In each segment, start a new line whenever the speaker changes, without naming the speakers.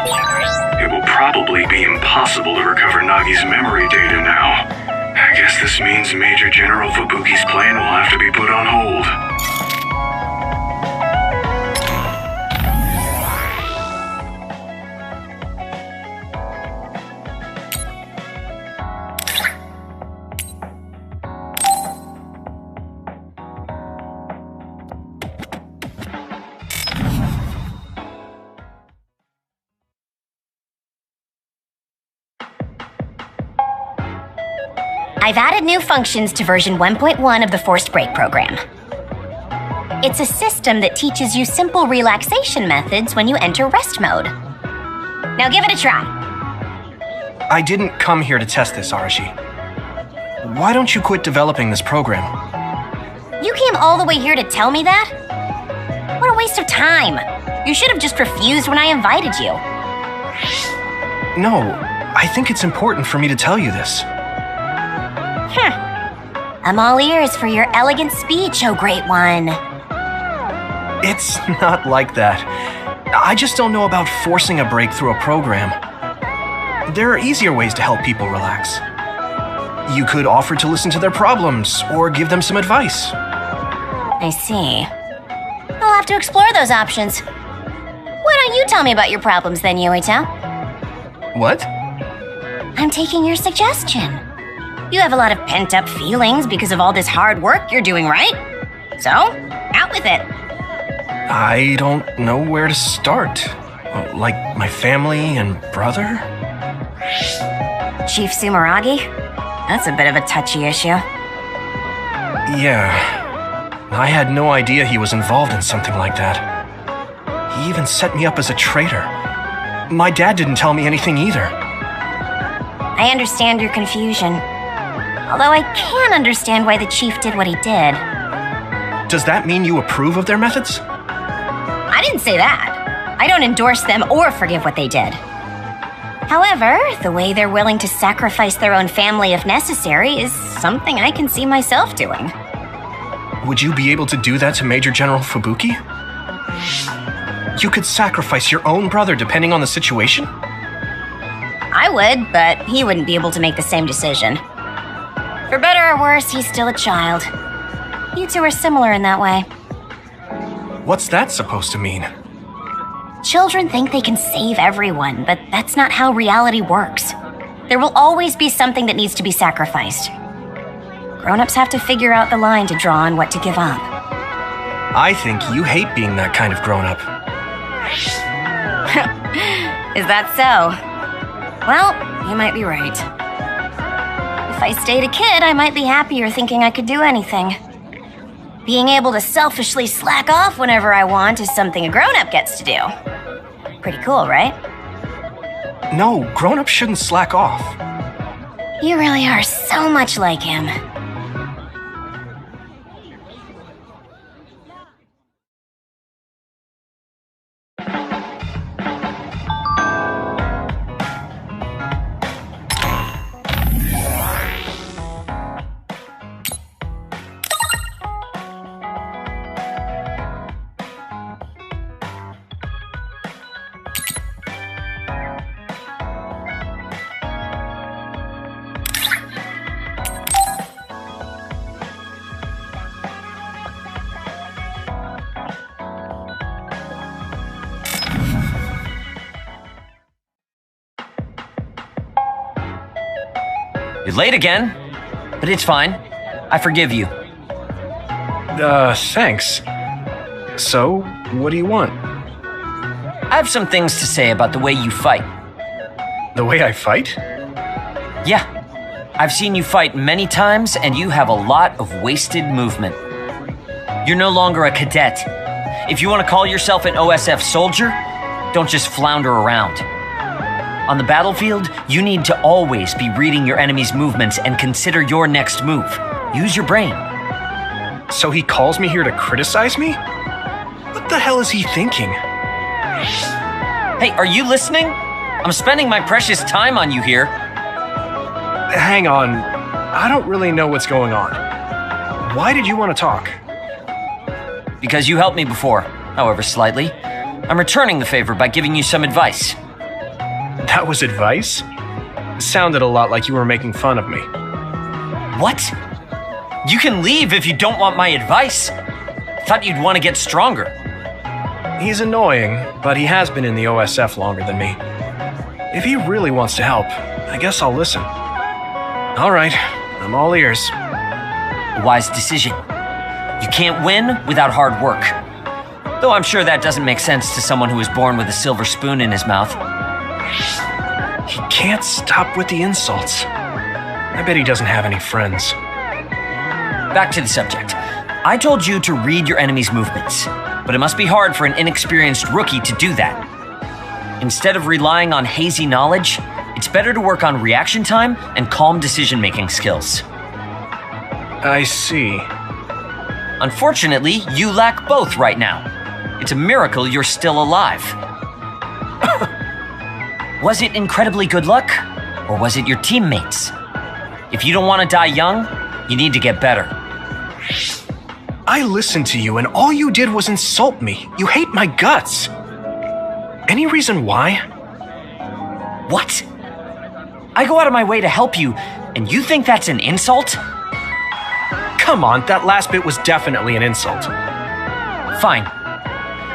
It will probably be impossible to recover Nagi's memory data now. I guess this means Major General Fubuki's plan will have to be put on hold.
I've added new functions to version 1.1 of the Forced Break program. It's a system that teaches you simple relaxation methods when you enter rest mode. Now give it a try.
I didn't come here to test this, Arashi. Why don't you quit developing this program?
You came all the way here to tell me that? What a waste of time. You should have just refused when I invited you.
No, I think it's important for me to tell you this.
I'm all ears for your elegant speech, oh great one.
It's not like that. I just don't know about forcing a break through a program. There are easier ways to help people relax. You could offer to listen to their problems or give them some advice.
I see. I'll have to explore those options. Why don't you tell me about your problems then, Yuito?
What?
I'm taking your suggestion. You have a lot of pent-up feelings because of all this hard work you're doing, right? So, out with it.
I don't know where to start. Like my family and brother?
Chief Sumeragi? That's a bit of a touchy issue.
Yeah. I had no idea he was involved in something like that. He even set me up as a traitor. My dad didn't tell me anything either.
I understand your confusion. Although I can understand why the chief did what he did.
Does that mean you approve of their methods?
I didn't say that. I don't endorse them or forgive what they did. However, the way they're willing to sacrifice their own family if necessary is something I can see myself doing.
Would you be able to do that to Major General Fubuki? You could sacrifice your own brother depending on the situation?
I would, but he wouldn't be able to make the same decision. For better or worse, he's still a child. You two are similar in that way.
What's that supposed to mean?
Children think they can save everyone, but that's not how reality works. There will always be something that needs to be sacrificed. Grown-ups have to figure out the line to draw on what to give up.
I think you hate being that kind of grown-up.
Is that so? Well, you might be right. If I stayed a kid, I might be happier thinking I could do anything. Being able to selfishly slack off whenever I want is something a grown-up gets to do. Pretty cool, right?
No, grown-ups shouldn't slack off.
You really are so much like him.
You're late again, but it's fine. I forgive you.
Thanks. So, what do you want?
I have some things to say about the way you fight.
The way I fight?
Yeah. I've seen you fight many times, and you have a lot of wasted movement. You're no longer a cadet. If you want to call yourself an OSF soldier, don't just flounder around. On the battlefield, you need to always be reading your enemy's movements and consider your next move. Use your brain.
So he calls me here to criticize me? What the hell is he thinking?
Hey, are you listening? I'm spending my precious time on you here.
Hang on. I don't really know what's going on. Why did you want to talk?
Because you helped me before, however slightly. I'm returning the favor by giving you some advice.
That was advice? Sounded a lot like you were making fun of me.
What? You can leave if you don't want my advice. Thought you'd want to get stronger.
He's annoying, but he has been in the OSF longer than me. If he really wants to help, I guess I'll listen. All right, I'm all ears.
Wise decision. You can't win without hard work. Though I'm sure that doesn't make sense to someone who was born with a silver spoon in his mouth.
He can't stop with the insults. I bet he doesn't have any friends.
Back to the subject. I told you to read your enemy's movements, but it must be hard for an inexperienced rookie to do that. Instead of relying on hazy knowledge, it's better to work on reaction time and calm decision-making skills.
I see.
Unfortunately, you lack both right now. It's a miracle you're still alive. Was it incredibly good luck, or was it your teammates? If you don't want to die young, you need to get better.
I listened to you and all you did was insult me. You hate my guts. Any reason why?
What? I go out of my way to help you, and you think that's an insult?
Come on, that last bit was definitely an insult.
Fine.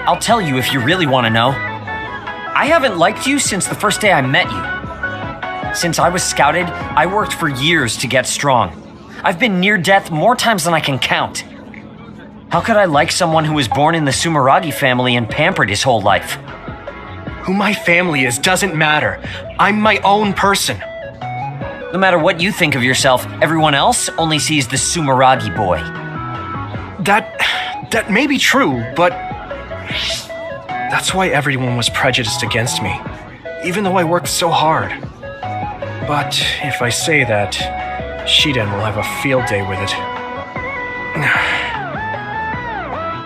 I'll tell you if you really want to know. I haven't liked you since the first day I met you. Since I was scouted, I worked for years to get strong. I've been near death more times than I can count. How could I like someone who was born in the Sumeragi family and pampered his whole life?
Who my family is doesn't matter. I'm my own person.
No matter what you think of yourself, everyone else only sees the Sumeragi boy.
That may be true, but that's why everyone was prejudiced against me, even though I worked so hard. But if I say that, Shiden will have a field day with it.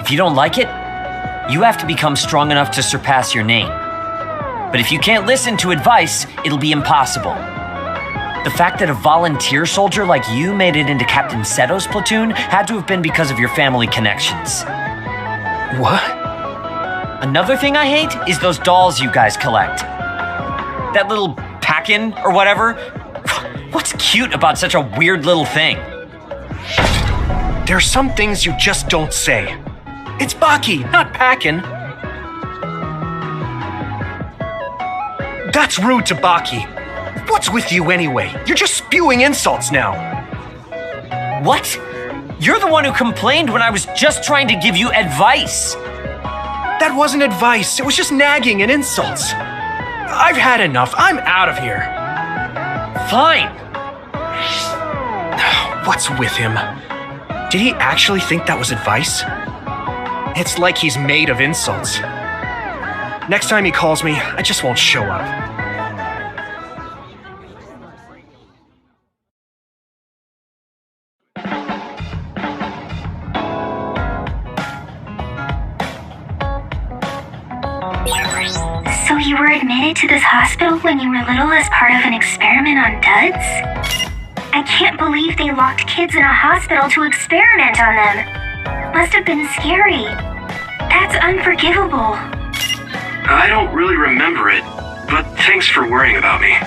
If you don't like it, you have to become strong enough to surpass your name. But if you can't listen to advice, it'll be impossible. The fact that a volunteer soldier like you made it into Captain Seto's platoon had to have been because of your family connections.
What?
Another thing I hate is those dolls you guys collect. That little pack-in or whatever. What's cute about such a weird little thing?
There are some things you just don't say. It's Baki, not Packin. That's rude to Baki. What's with you anyway? You're just spewing insults now.
What? You're the one who complained when I was just trying to give you advice.
That wasn't advice. It was just nagging and insults. I've had enough. I'm out of here.
Fine.
What's with him? Did he actually think that was advice? It's like he's made of insults. Next time he calls me, I just won't show up.
So you were admitted to this hospital when you were little as part of an experiment on duds? I can't believe they locked kids in a hospital to experiment on them. Must have been scary. That's unforgivable.
I don't really remember it, but thanks for worrying about me.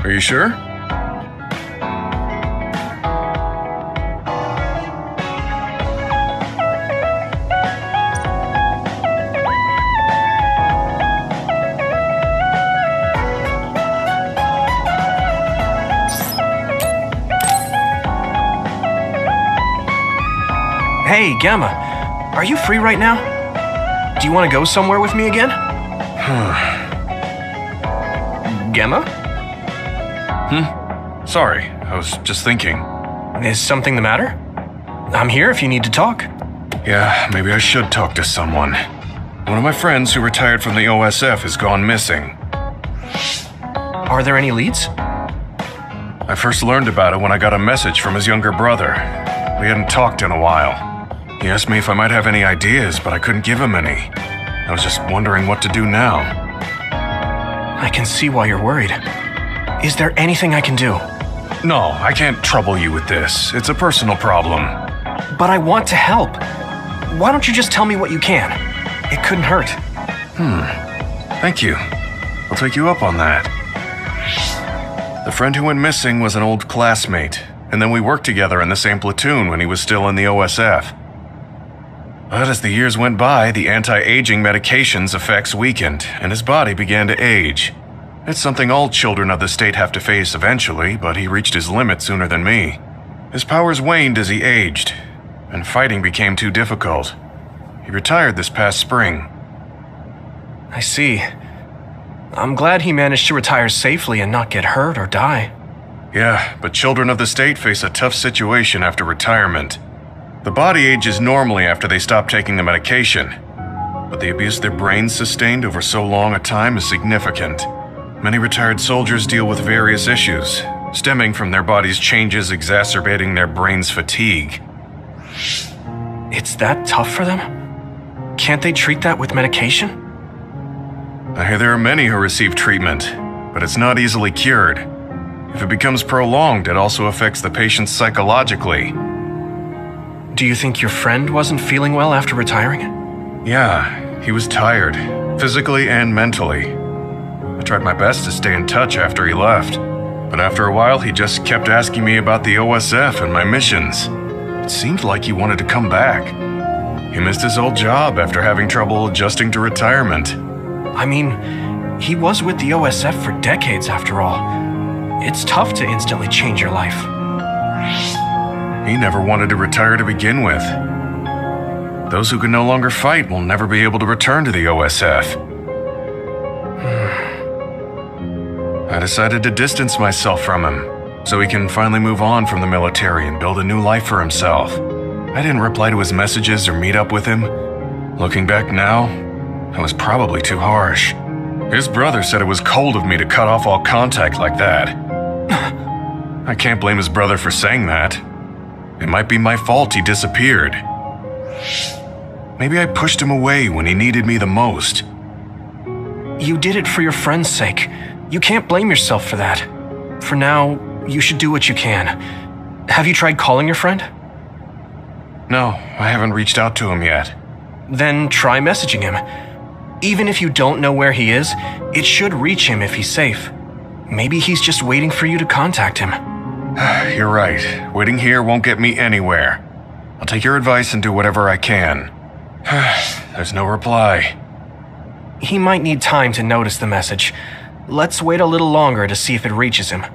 Are you sure?
Hey, Gamma. Are you free right now? Do you want to go somewhere with me again? Gamma?
Sorry, I was just thinking.
Is something the matter? I'm here if you need to talk.
Yeah, maybe I should talk to someone. One of my friends who retired from the OSF has gone missing.
Are there any leads?
I first learned about it when I got a message from his younger brother. We hadn't talked in a while. He asked me if I might have any ideas, but I couldn't give him any. I was just wondering what to do now.
I can see why you're worried. Is there anything I can do?
No, I can't trouble you with this. It's a personal problem.
But I want to help. Why don't you just tell me what you can? It couldn't hurt.
Thank you. I'll take you up on that. The friend who went missing was an old classmate, and then we worked together in the same platoon when he was still in the OSF. But as the years went by, the anti-aging medication's effects weakened, and his body began to age. It's something all children of the state have to face eventually, but he reached his limit sooner than me. His powers waned as he aged, and fighting became too difficult. He retired this past spring.
I see. I'm glad he managed to retire safely and not get hurt or die.
Yeah, but children of the state face a tough situation after retirement. The body ages normally after they stop taking the medication, but the abuse their brains sustained over so long a time is significant. Many retired soldiers deal with various issues, stemming from their body's changes exacerbating their brain's fatigue.
It's that tough for them? Can't they treat that with medication?
I hear there are many who receive treatment, but it's not easily cured. If it becomes prolonged, it also affects the patient psychologically.
Do you think your friend wasn't feeling well after retiring?
Yeah, he was tired, physically and mentally. I tried my best to stay in touch after he left, but after a while he just kept asking me about the OSF and my missions. It seemed like he wanted to come back. He missed his old job after having trouble adjusting to retirement.
I mean, he was with the OSF for decades after all. It's tough to instantly change your life.
He never wanted to retire to begin with. Those who can no longer fight will never be able to return to the OSF. I decided to distance myself from him, so he can finally move on from the military and build a new life for himself. I didn't reply to his messages or meet up with him. Looking back now, I was probably too harsh. His brother said it was cold of me to cut off all contact like that. I can't blame his brother for saying that. It might be my fault he disappeared. Maybe I pushed him away when he needed me the most.
You did it for your friend's sake. You can't blame yourself for that. For now, you should do what you can. Have you tried calling your friend?
No, I haven't reached out to him yet.
Then try messaging him. Even if you don't know where he is, it should reach him if he's safe. Maybe he's just waiting for you to contact him.
You're right. Waiting here won't get me anywhere. I'll take your advice and do whatever I can. There's no reply.
He might need time to notice the message. Let's wait a little longer to see if it reaches him.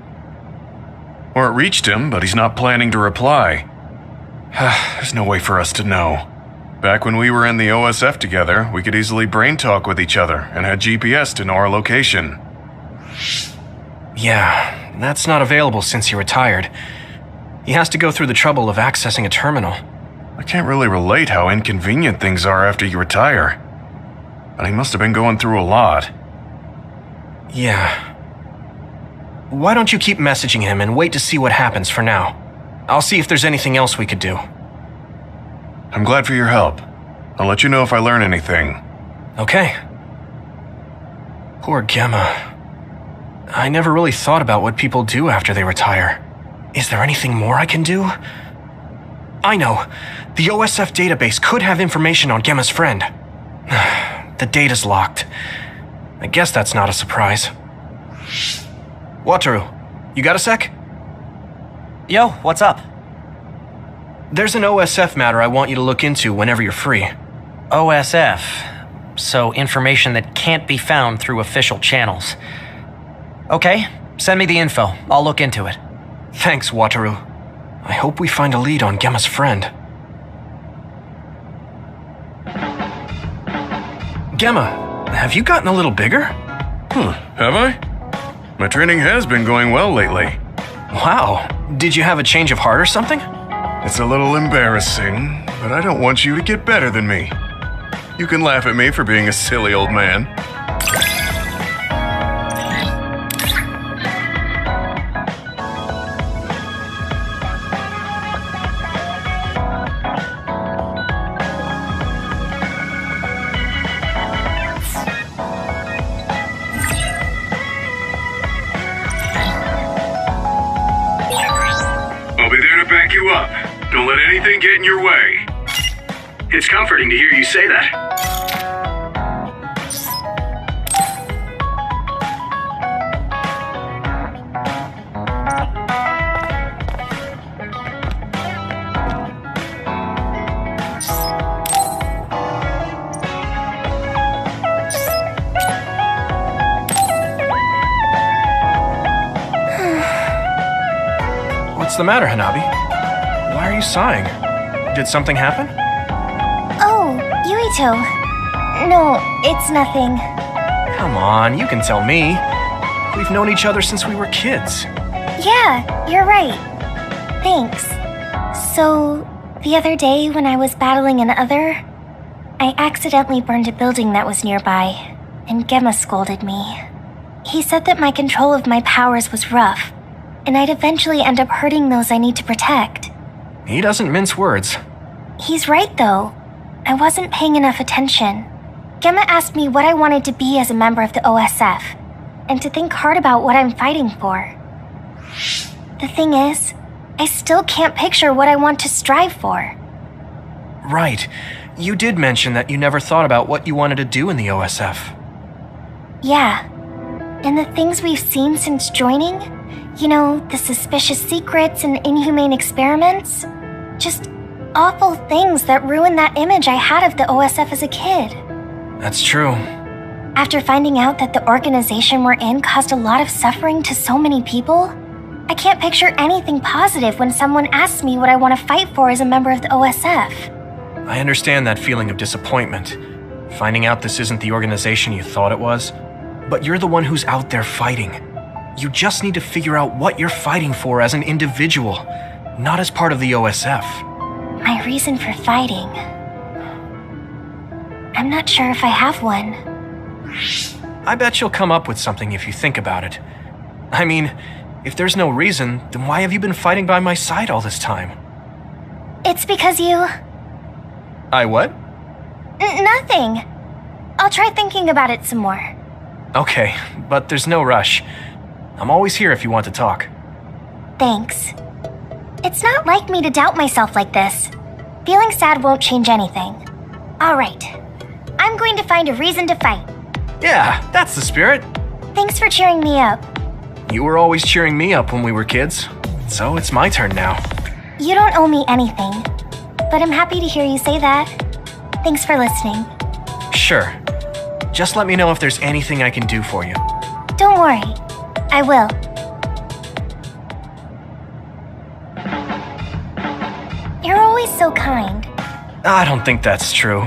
Or it reached him, but he's not planning to reply. There's no way for us to know. Back when we were in the OSF together, we could easily brain talk with each other and had GPS to know our location.
Yeah, that's not available since he retired. He has to go through the trouble of accessing a terminal.
I can't really relate how inconvenient things are after you retire. But he must have been going through a lot.
Yeah. Why don't you keep messaging him and wait to see what happens for now? I'll see if there's anything else we could do.
I'm glad for your help. I'll let you know if I learn anything.
Okay. Poor Gemma. I never really thought about what people do after they retire. Is there anything more I can do? I know. The OSF database could have information on Gemma's friend. The data's locked. I guess that's not a surprise. Wataru, you got a sec?
Yo, what's up?
There's an OSF matter I want you to look into whenever you're free.
OSF. So information that can't be found through official channels. Okay, send me the info. I'll look into it.
Thanks, Wataru. I hope we find a lead on Gemma's friend. Gemma, have you gotten a little bigger?
Have I? My training has been going well lately.
Wow, did you have a change of heart or something?
It's a little embarrassing, but I don't want you to get better than me. You can laugh at me for being a silly old man.
Don't let anything get in your way. It's comforting to hear you say that.
What's the matter, Hanabi? Why are you sighing? Did something happen?
Oh, Yuito. No, it's nothing.
Come on, you can tell me. We've known each other since we were kids.
Yeah, you're right. Thanks. So, the other day when I was battling an Other, I accidentally burned a building that was nearby, and Gemma scolded me. He said that my control of my powers was rough, and I'd eventually end up hurting those I need to protect.
He doesn't mince words.
He's right, though. I wasn't paying enough attention. Gemma asked me what I wanted to be as a member of the OSF, and to think hard about what I'm fighting for. The thing is, I still can't picture what I want to strive for.
Right. You did mention that you never thought about what you wanted to do in the OSF.
Yeah. And the things we've seen since joining, you know, the suspicious secrets and inhumane experiments, just awful things that ruined that image I had of the OSF as a kid.
That's true.
After finding out that the organization we're in caused a lot of suffering to so many people, I can't picture anything positive when someone asks me what I want to fight for as a member of the OSF.
I understand that feeling of disappointment, finding out this isn't the organization you thought it was, but you're the one who's out there fighting. You just need to figure out what you're fighting for as an individual, not as part of the OSF.
My reason for fighting? I'm not sure if I have one.
I bet you'll come up with something if you think about it. I mean, if there's no reason, then why have you been fighting by my side all this time?
It's because you...
I what?
Nothing. I'll try thinking about it some more.
Okay, but there's no rush. I'm always here if you want to talk.
Thanks. It's not like me to doubt myself like this. Feeling sad won't change anything. All right. I'm going to find a reason to fight.
Yeah, that's the spirit.
Thanks for cheering me up.
You were always cheering me up when we were kids, so it's my turn now.
You don't owe me anything, but I'm happy to hear you say that. Thanks for listening.
Sure. Just let me know if there's anything I can do for you.
Don't worry. I will. You're always so kind.
I don't think that's true.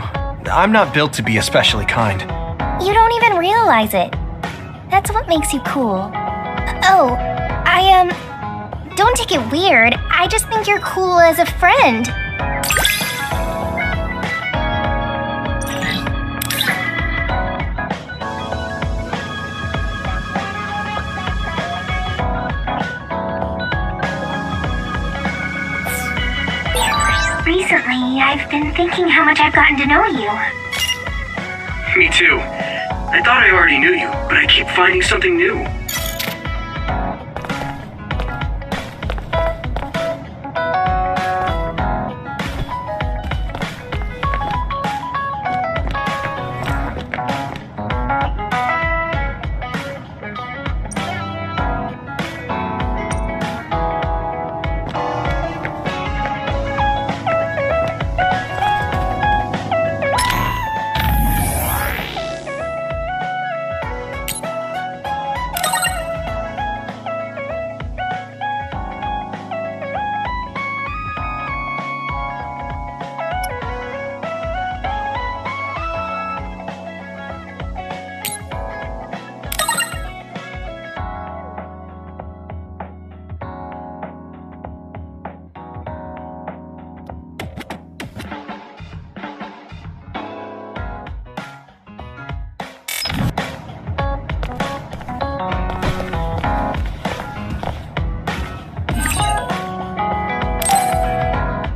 I'm not built to be especially kind.
You don't even realize it. That's what makes you cool. Oh, don't take it weird. I just think you're cool as a friend.
Recently, I've been thinking how much I've gotten to know you.
Me too. I thought I already knew you, but I keep finding something new.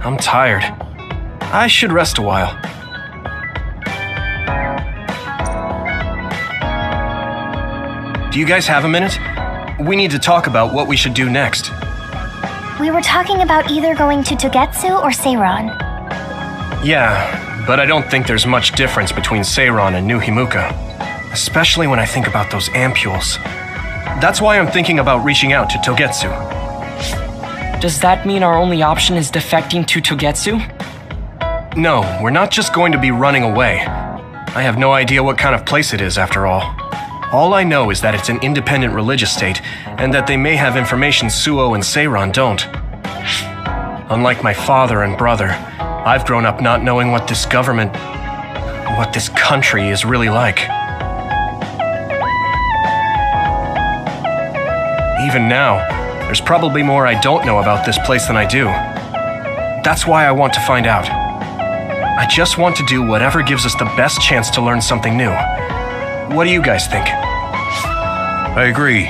I'm tired. I should rest a while. Do you guys have a minute? We need to talk about what we should do next.
we were talking about either going to Togetsu or Seiran.
Yeah, but I don't think there's much difference between Seiran and New Himuka. Especially when I think about those ampules. That's why I'm thinking about reaching out to Togetsu.
Does that mean our only option is defecting to Togetsu?
No, we're not just going to be running away. I have no idea what kind of place it is, after all. All I know is that it's an independent religious state, and that they may have information Suo and Seiran don't. Unlike my father and brother, I've grown up not knowing what this government, what this country is really like. Even now, there's probably more I don't know about this place than I do. That's why I want to find out. I just want to do whatever gives us the best chance to learn something new. What do you guys think?
I agree.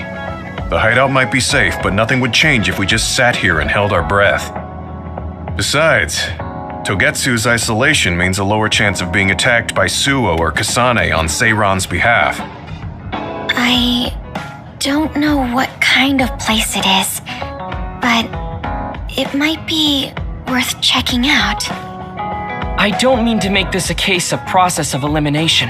The hideout might be safe, but nothing would change if we just sat here and held our breath. Besides, Togetsu's isolation means a lower chance of being attacked by Suo or Kasane on Seiran's behalf.
I don't know what kind of place it is, but it might be worth checking out.
I don't mean to make this a case of process of elimination,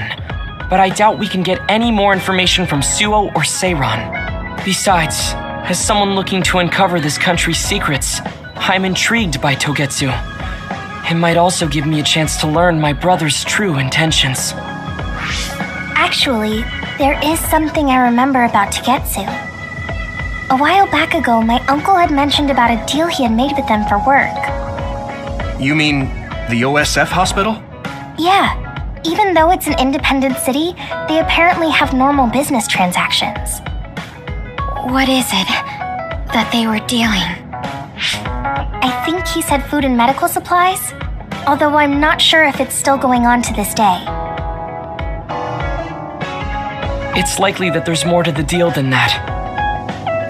but I doubt we can get any more information from Suo or Seiran. Besides, as someone looking to uncover this country's secrets, I'm intrigued by Togetsu. It might also give me a chance to learn my brother's true intentions.
Actually, there is something I remember about Togetsu. A while back ago, my uncle had mentioned about a deal he had made with them for work.
You mean the OSF hospital?
Yeah. Even though it's an independent city, they apparently have normal business transactions. What is it that they were dealing? I think he said food and medical supplies, although I'm not sure if it's still going on to this day.
It's likely that there's more to the deal than that.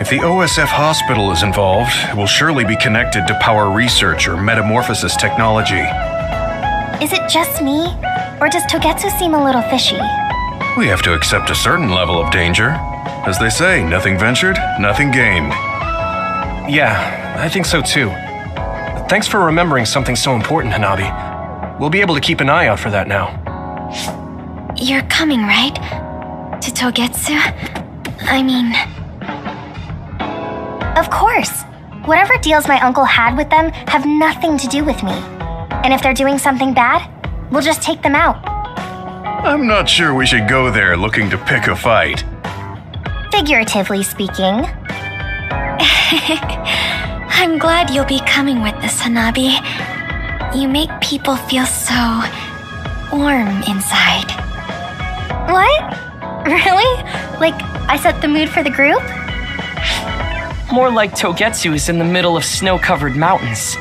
If the OSF hospital is involved, it will surely be connected to power research or metamorphosis technology.
Is it just me, or does Togetsu seem a little fishy?
We have to accept a certain level of danger. As they say, nothing ventured, nothing gained.
Yeah, I think so too. Thanks for remembering something so important, Hanabi. We'll be able to keep an eye out for that now.
You're coming, right? To Togetsu? I mean... Of course! Whatever deals my uncle had with them have nothing to do with me. And if they're doing something bad, we'll just take them out.
I'm not sure we should go there looking to pick a fight.
Figuratively speaking. I'm glad you'll be coming with us, Hanabi. You make people feel so... warm inside. What? Really? Like, I set the mood for the group?
More like Togetsu is in the middle of snow-covered mountains.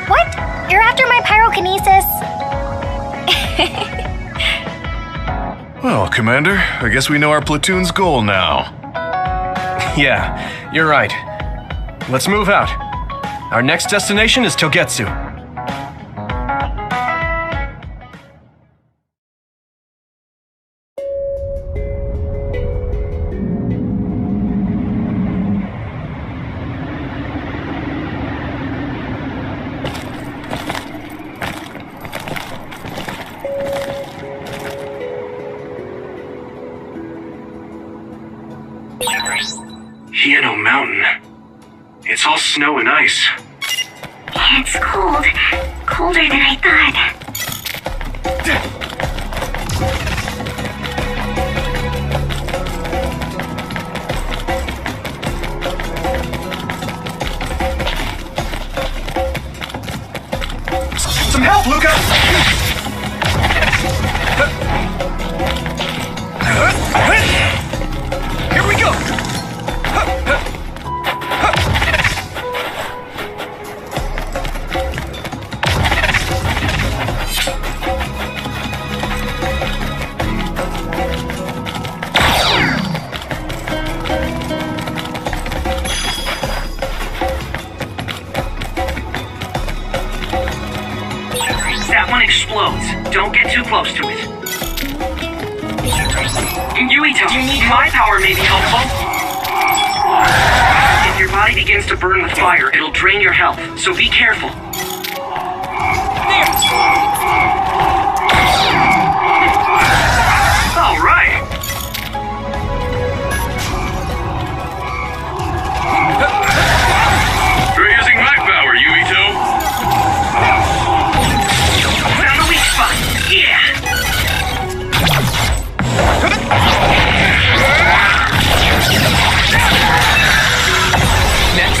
What? You're after my pyrokinesis?
Well, Commander, I guess we know our platoon's goal now.
Yeah, you're right. Let's move out. Our next destination is Togetsu.
Hieno Mountain. It's all snow and ice.
Yeah, it's cold. Colder than I thought.
Some help, Luca! Here we go!
That one explodes. Don't get too close to it. Yuito, my power may be helpful. If
If your body begins to burn with fire, it'll drain your health, so be careful. All right.
You're using my power, Yuito.
Found the weak spot. Yeah.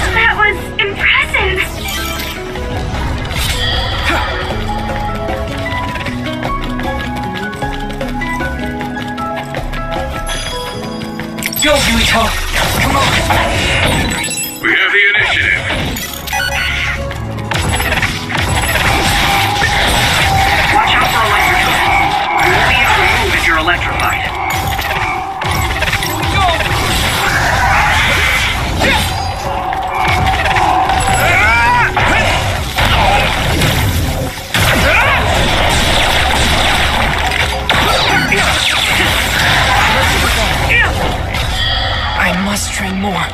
That was impressive.
Go, Yuito! Come on!
We have the initiative.
Watch out for electrical. You won't be able to move if you're electrified.
I must train more.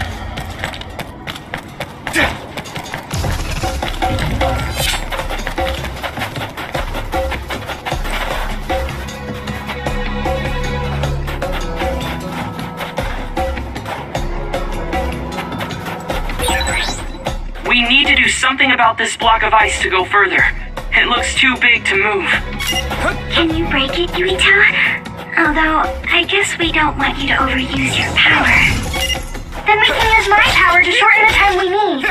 We need to do something about this block of ice to go further. It looks too big to move.
Can you break it, Yuito? Although, I guess we don't want you to overuse your power. Then we can use my power to shorten the time we need.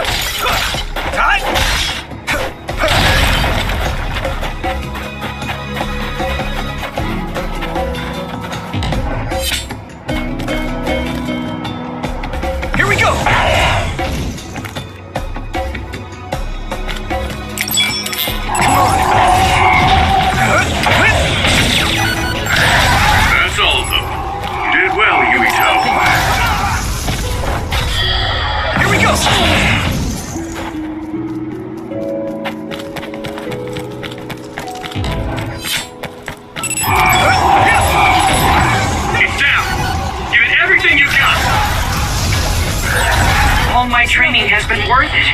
Here we go!
That's all of them. You did well, Yuito.
Here we go!
It's down. Give it everything you've got.
All my training has been worth it.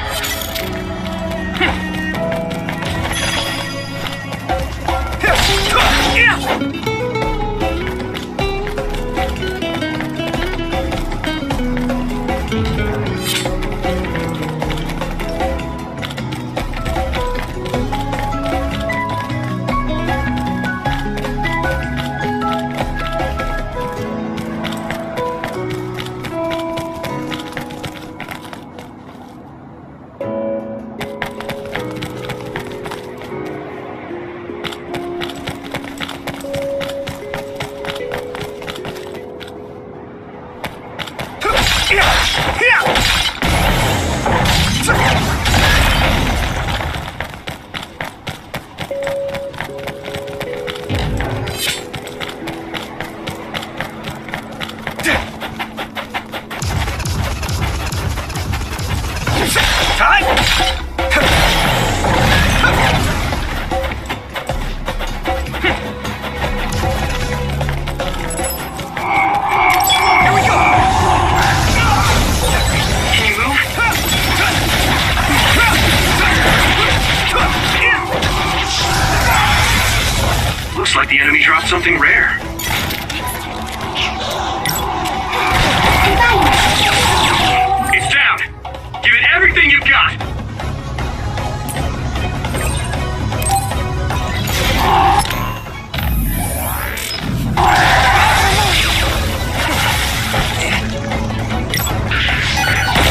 Looks like the enemy dropped something rare. It's down. Give it everything you've got.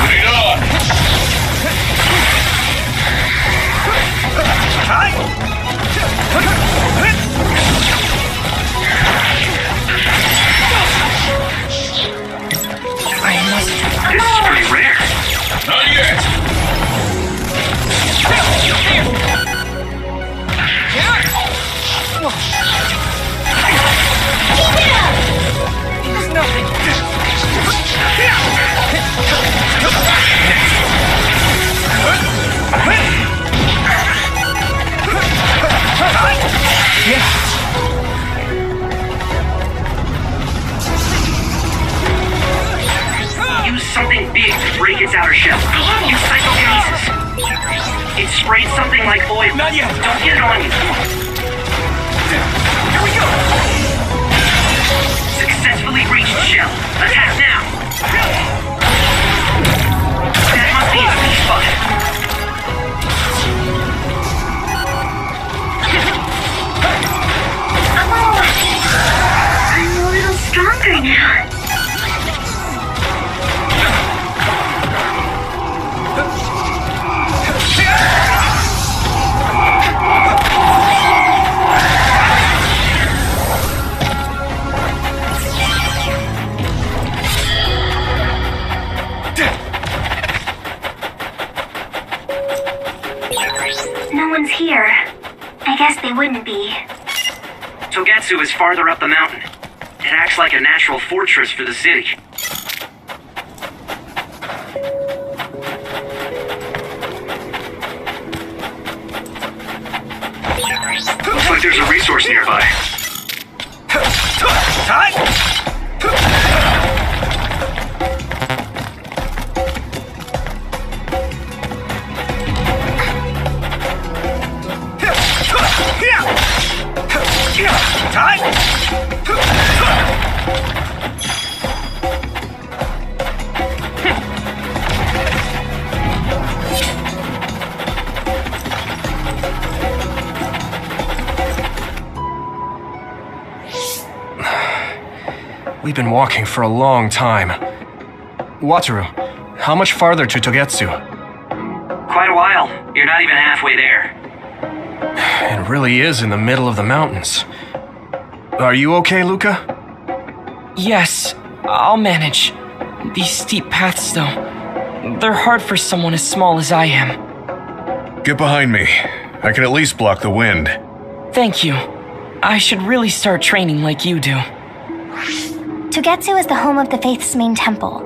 Put it on.
This is pretty rare.
Not yet.
There's nothing.
Use something big to break its outer shell. sprayed something like oil.
Not yet.
Don't get it on you.
Here we go!
Successfully breached shell. Attack now. That must be a weak spot.
Oh, I'm a little stronger now. No one's here. I guess they wouldn't be.
Togetsu is farther up the mountain. It acts like a natural fortress for the city.
Looks like there's a resource nearby.
We've been walking for a long time. Wataru, how much farther to Togetsu?
Quite a while. You're not even halfway there.
It really is in the middle of the mountains. Are you okay, Luca?
Yes, I'll manage. These steep paths, though, they're hard for someone as small as I am.
Get behind me. I can at least block the wind.
Thank you. I should really start training like you do.
Togetsu is the home of the Faith's main temple.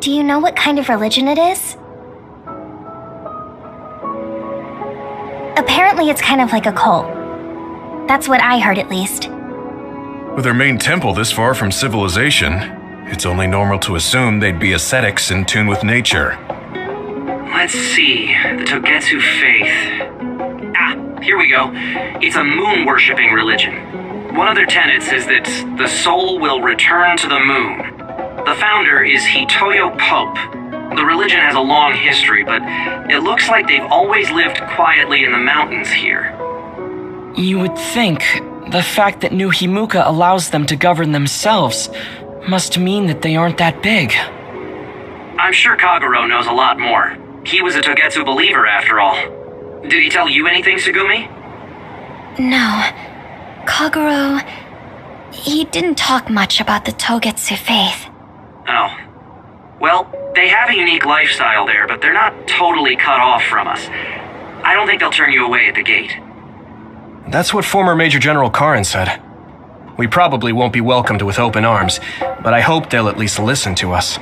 Do you know what kind of religion it is? Apparently it's kind of like a cult. That's what I heard, at least.
With their main temple this far from civilization, it's only normal to assume they'd be ascetics in tune with nature.
Let's see. The Togetsu faith. Ah, here we go. It's a moon-worshipping religion. One of their tenets is that the soul will return to the moon. The founder is Hitoyo Pope. The religion has a long history, but it looks like they've always lived quietly in the mountains here.
You would think the fact that New Himuka allows them to govern themselves must mean that they aren't that big.
I'm sure Kagero knows a lot more. He was a Togetsu believer after all. Did he tell you anything, Sugumi?
No. Kagero... he didn't talk much about the Togetsu faith.
Oh. Well, they have a unique lifestyle there, but they're not totally cut off from us. I don't think they'll turn you away at the gate.
That's what former Major General Karin said. We probably won't be welcomed with open arms, but I hope they'll at least listen to us.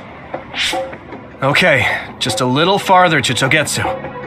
Okay, just a little farther to Togetsu.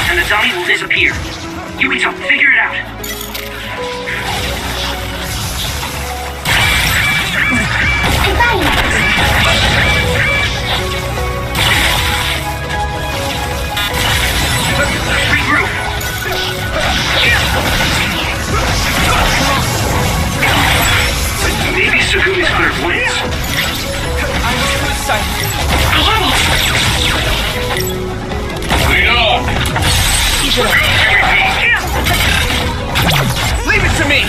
And the dummy will disappear. Yuito, figure it out. Regroup. Maybe Sugumi's clairvoyance.
I'm to his side.
Lead on!
Leave it to me!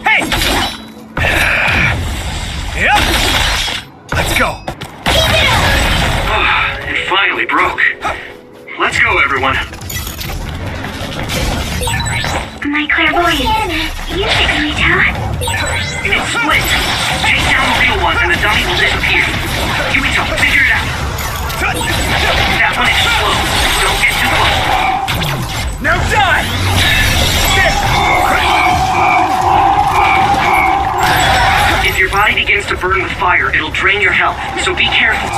Hey! Yep! Let's go.
It finally broke. Let's go, everyone.
My clairvoyance. Use it, Yuito.
It's split. Take down the real one and the dummy will disappear. Yuito, figure it out. That one is slow. Don't get too close.
Now die!
If your body begins to burn with fire, it'll drain your health, so be careful.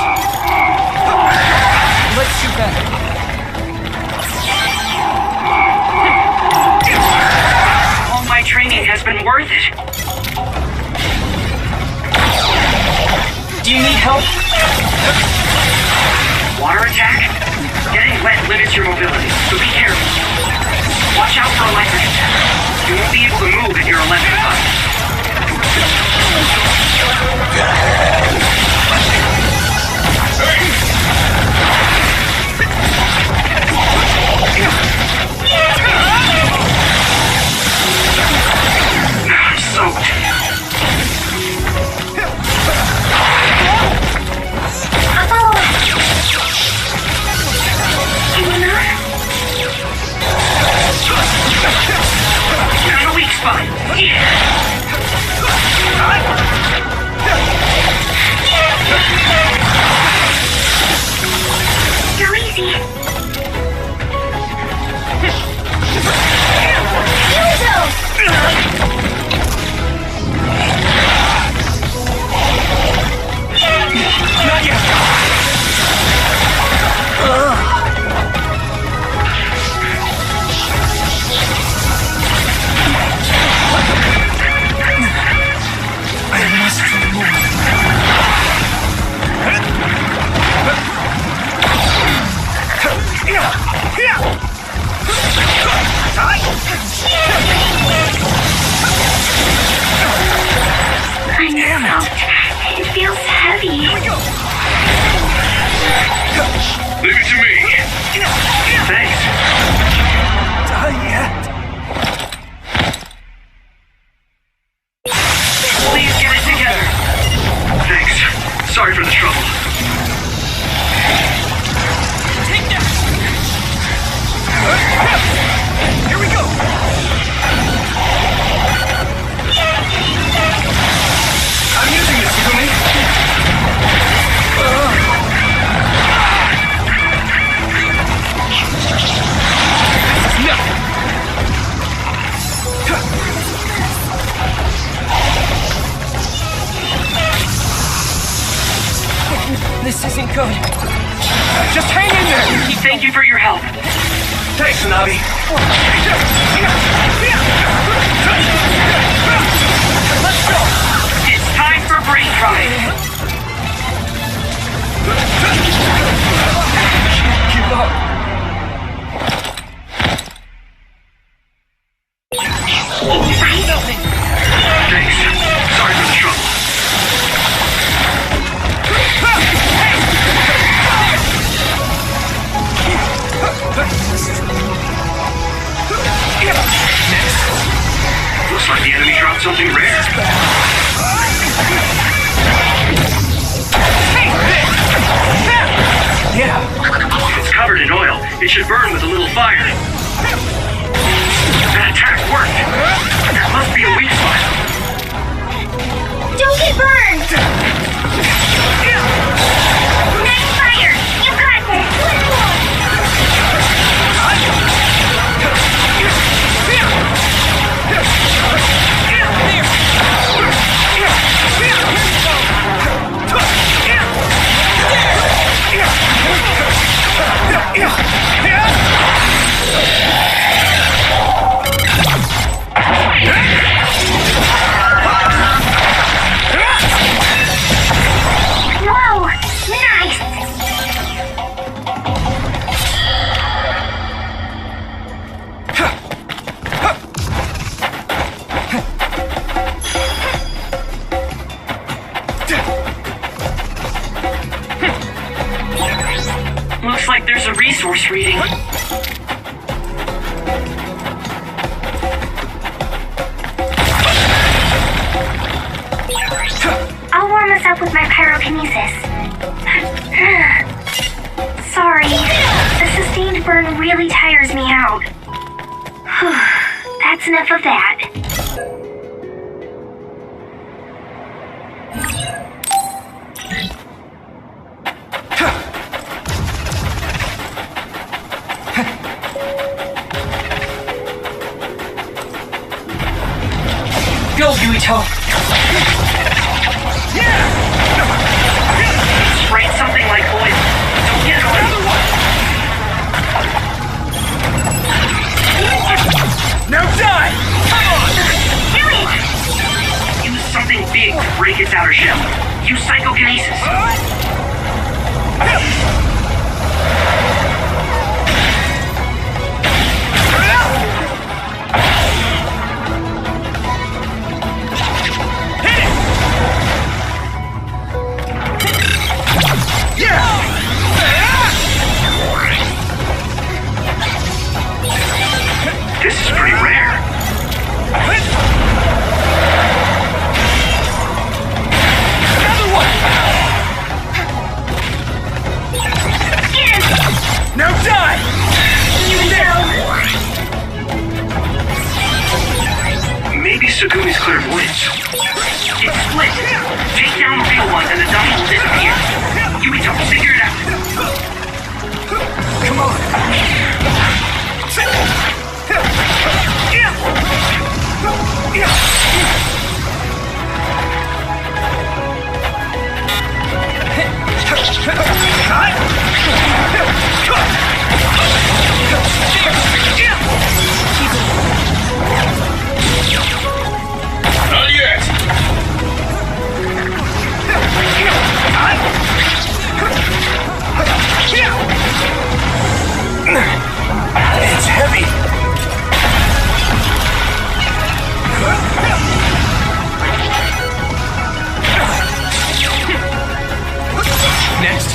Let's shoot that.
All my training has been worth it.
Do you need help?
Water attack? Getting wet limits your mobility, so be careful. Watch out for electric attack. You won't be able to move if you're electrified. I'm soaked. Found a weak spot. Yeah.
Go easy.
Not yet! I must remove.
I'm soaked. It feels heavy.
Leave it to me.
Thanks.
Die yet.
Please get it together. Thanks. Sorry for the trouble.
Take that!
Here we go. I'm using this, Kumi.
This isn't good.
Just hang in there.
Thank you for your help.
Thanks, Navi. Let's go.
It's time for brain drive.
Keep up.
Thanks. Sorry for the trouble. Looks like the enemy dropped something rare.
Yeah.
If it's covered in oil, it should burn with a little fire. That attack worked. There must be a weak spot.
Don't get burned! Nice fire! You got this! Whoa! Nice!
Looks like there's a resource reading.
I'll warm us up with my pyrokinesis. Sorry, the sustained burn really tires me out. That's enough of that.
Go, Yuito! Sprayed something like oil. Don't get another one!
Now die!
Come on! Do it!
Use something big to break its outer shell. Use psychokinesis. This is pretty rare.
Another one! Now die!
Maybe Sugumi's clairvoyance. It's split. Take down the real one and the dummy will disappear. Yuito, figure it out.
Come on!
Not yet.
It's heavy. Next.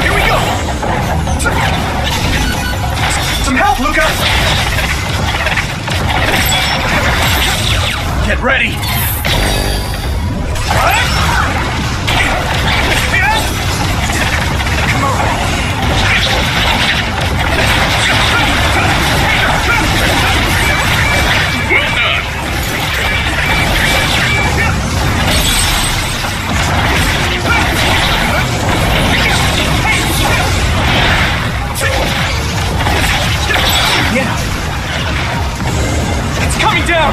Here we go. Some help, Luca. Get ready. Come on.
Well done.
Yeah. It's coming down.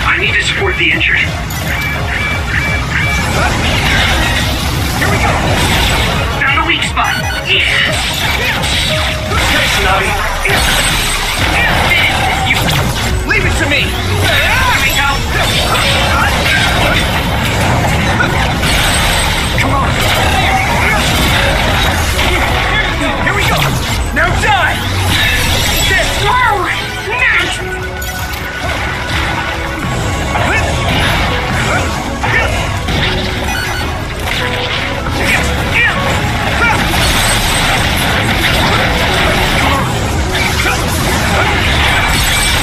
I need to support the injured.
Here we go.
Found a weak spot. Yeah.
Thanks, Navi. Leave it to me.
Here we go.
Come on. Here we go. Now die.
Whoa! Nice!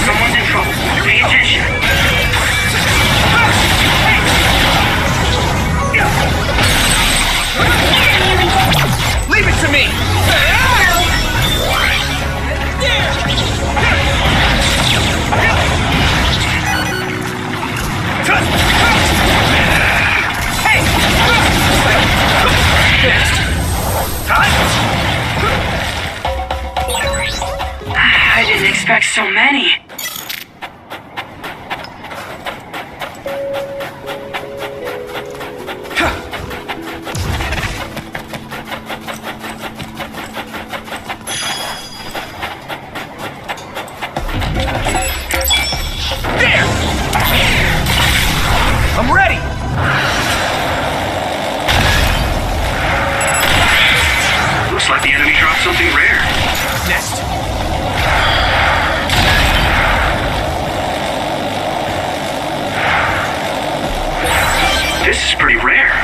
Someone's in trouble. Pay attention.
Leave it to me. Hey!
I didn't expect so many. Looks like the enemy dropped something rare.
Next.
This is pretty rare.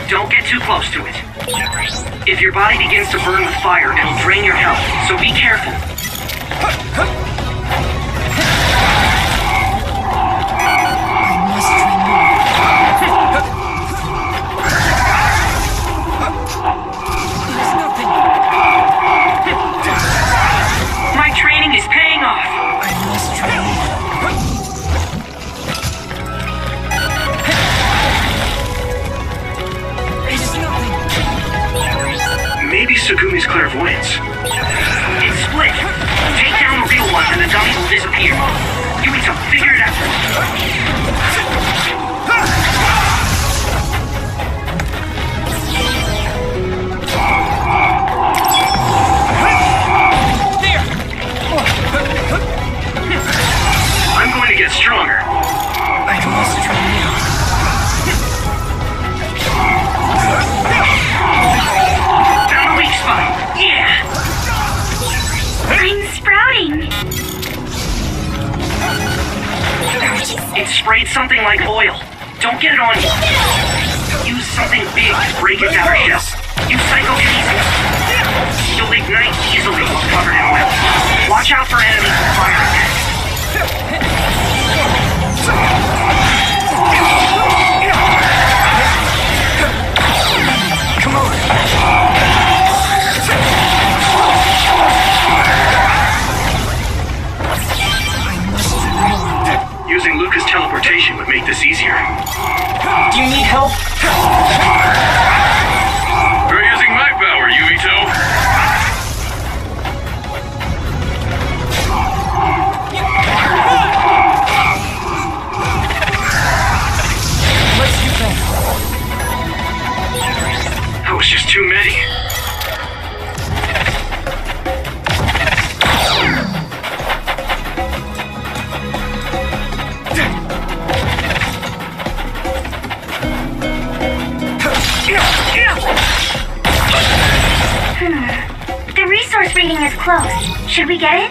Don't get too close to it. If your body begins to burn with fire, it'll drain your health, so be careful. My training is paying off. I must train. Maybe Segumi's clairvoyance. It's split. Take down the real one and the dummy will disappear. Yuito, figure it out. There! I'm going to get stronger. I must try now. Yeah!
I'm sprouting!
It sprayed something like oil. Don't get it on you. Use something big to break its outer shell. Use psychokinesis. You'll ignite easily while covered in oil. Watch out for enemies with fire attacks.
Come on!
Using Luca's teleportation would make this easier.
Do you need help?
We're using my power, Yuito.
Let's do that.
That was just too many.
The resource reading is close. Should we get it?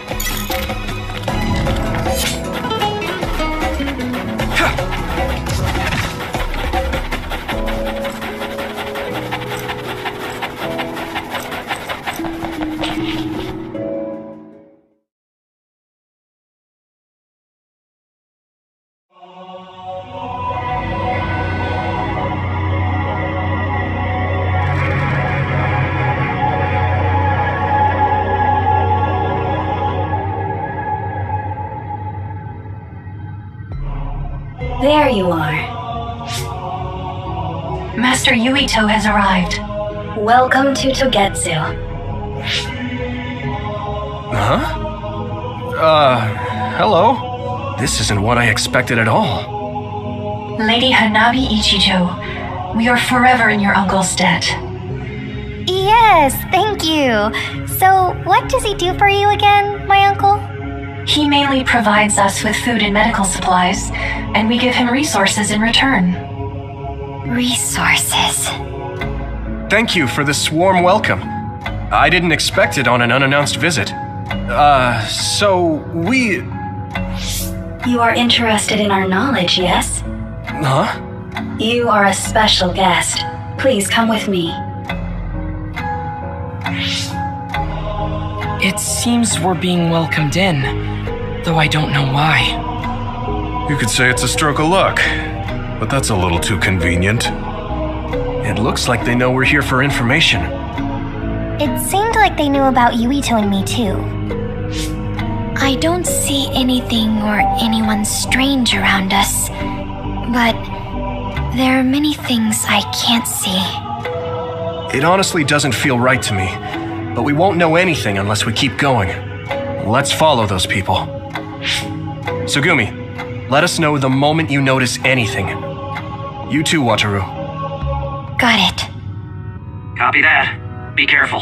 There you are. Master Yuito has arrived. Welcome to Togetsu.
Huh? Hello? This isn't what I expected at all.
Lady Hanabi Ichijo, we are forever in your uncle's debt.
Yes, thank you. So, what does he do for you again, my uncle?
He mainly provides us with food and medical supplies, and we give him resources in return.
Resources.
Thank you for this warm welcome. I didn't expect it on an unannounced visit. So we...
You are interested in our knowledge, yes?
Huh?
You are a special guest. Please come with me.
It seems we're being welcomed in, though I don't know why.
You could say it's a stroke of luck, but that's a little too convenient.
It looks like they know we're here for information.
It seemed like they knew about Yuito and me too. I don't see anything or anyone strange around us,
But there are many things I can't see.
It honestly doesn't feel right to me, but we won't know anything unless we keep going. Let's follow those people. Sugumi, let us know the moment you notice anything. You too, Wataru.
Got it.
Copy that. Be careful.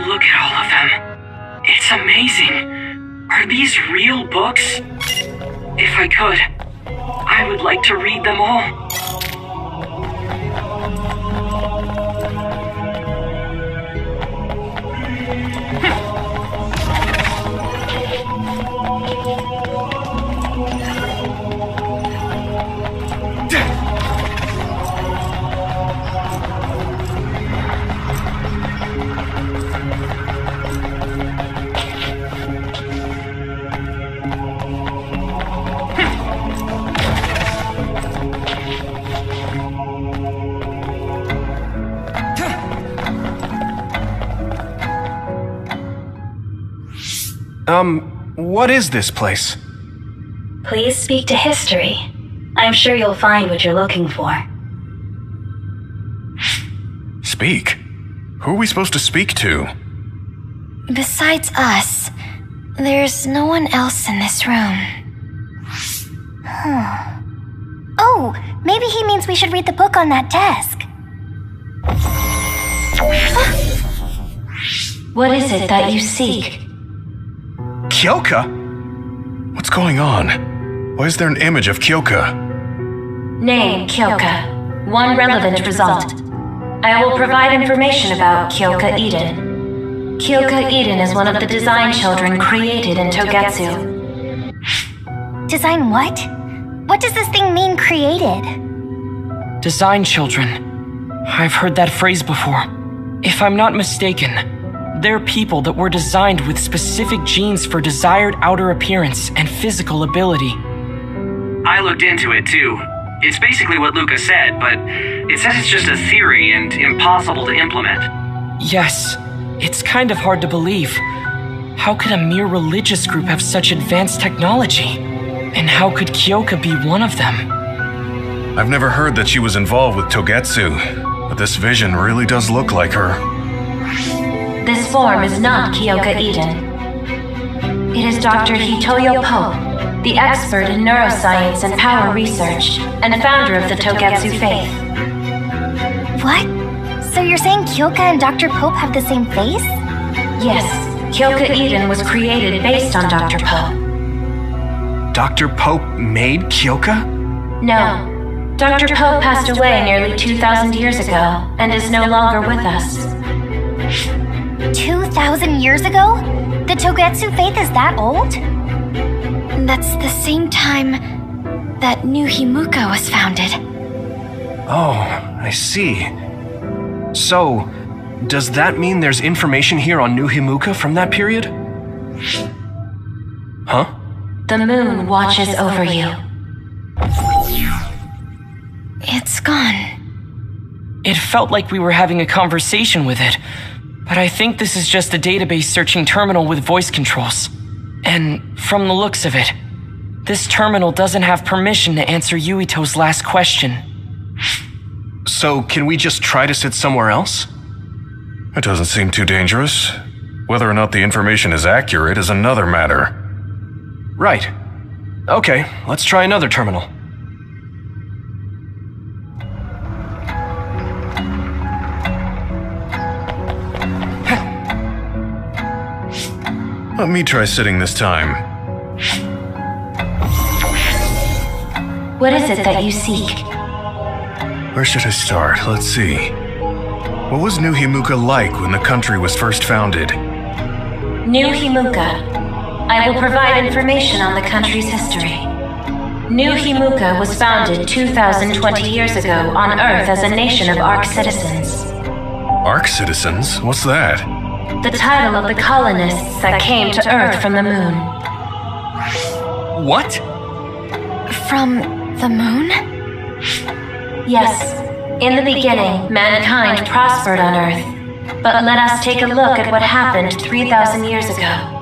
Look at all of them. It's amazing. Are these real books? If I could, I would like to read them all.
What is this place?
Please speak to history. I'm sure you'll find what you're looking for.
Speak? Who are we supposed to speak to?
Besides us, there's no one else in this room. Oh, maybe he means we should read the book on that desk.
What is it that you seek?
Kyoka?
What's going on? Why is there an image of Kyoka?
Name, Kyoka. One relevant result. I will provide information about Kyoka Eden. Kyoka Eden is one of the design children created in Togetsu.
Design what? What does this thing mean, created?
Design children. I've heard that phrase before. If I'm not mistaken, they're people that were designed with specific genes for desired outer appearance and physical ability.
I looked into it too. It's basically what Luca said, but it says it's just a theory and impossible to implement.
Yes, it's kind of hard to believe. How could a mere religious group have such advanced technology? And how could Kyoka be one of them?
I've never heard that she was involved with Togetsu, but this vision really does look like her.
This form is not Kyoka Eden. It is Dr. Hitoyo Pope, the expert in neuroscience and power research, and founder of the Togetsu faith.
What? So you're saying Kyoka and Dr. Pope have the same face?
Yes, Kyoka Eden was created based on Dr. Pope.
Dr. Pope made Kyoka?
No. Dr. Pope passed away nearly 2,000 years ago and is no longer with us.
2,000 years ago? The Togetsu faith is that old? That's the same time that New Himuka was founded.
Oh, I see. So, does that mean there's information here on New Himuka from that period? Huh?
The moon watches over you.
It's gone.
It felt like we were having a conversation with it, but I think this is just a database searching terminal with voice controls. And from the looks of it, this terminal doesn't have permission to answer Yuito's last question.
So, can we just try to sit somewhere else?
It doesn't seem too dangerous. Whether or not the information is accurate is another matter.
Right. Okay, let's try another terminal.
Let me try sitting this time.
What is it that you seek?
Where should I start? Let's see. What was New Himuka like when the country was first founded?
New Himuka. I will provide information on the country's history. New Himuka was founded 2,020 years ago on Earth as a nation of Ark citizens.
Ark citizens? What's that?
The title of the colonists that came to Earth from the moon.
What?
From the moon?
Yes. In the beginning, mankind prospered on Earth. But let us take a look at what happened 3,000 years ago.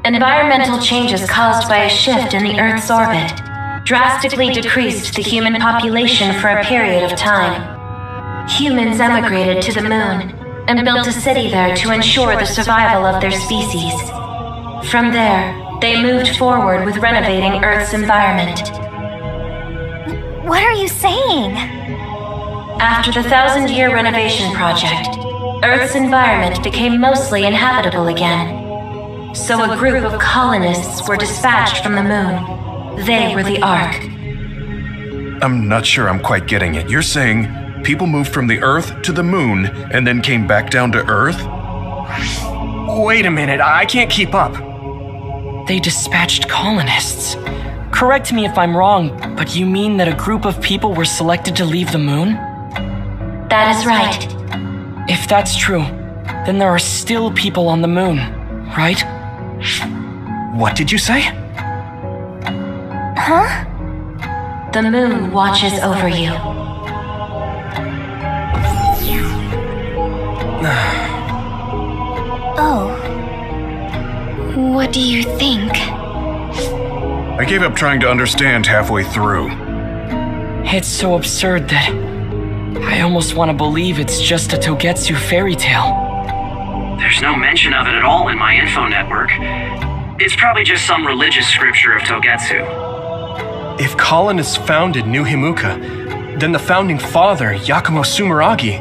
Environmental changes caused by a shift in the Earth's orbit drastically decreased the human population for a period of time. Humans emigrated to the moon and built a city there to ensure the survival of their species. From there, they moved forward with renovating Earth's environment.
What are you saying?
After the 1,000-year renovation project, Earth's environment became mostly inhabitable again. So a group of colonists were dispatched from the moon. They were the Ark.
I'm not sure I'm quite getting it. You're saying people moved from the Earth to the moon and then came back down to Earth?
Wait a minute, I can't keep up.
They dispatched colonists. Correct me if I'm wrong, but you mean that a group of people were selected to leave the moon?
That is right.
If that's true, then there are still people on the moon, right?
What did you say?
Huh?
The moon watches over you.
Oh. What do you think?
I gave up trying to understand halfway through.
It's so absurd that I almost want to believe it's just a Togetsu fairy tale.
There's no mention of it at all in my info network. It's probably just some religious scripture of Togetsu.
If colonists founded New Himuka, then the founding father, Yakumo Sumeragi,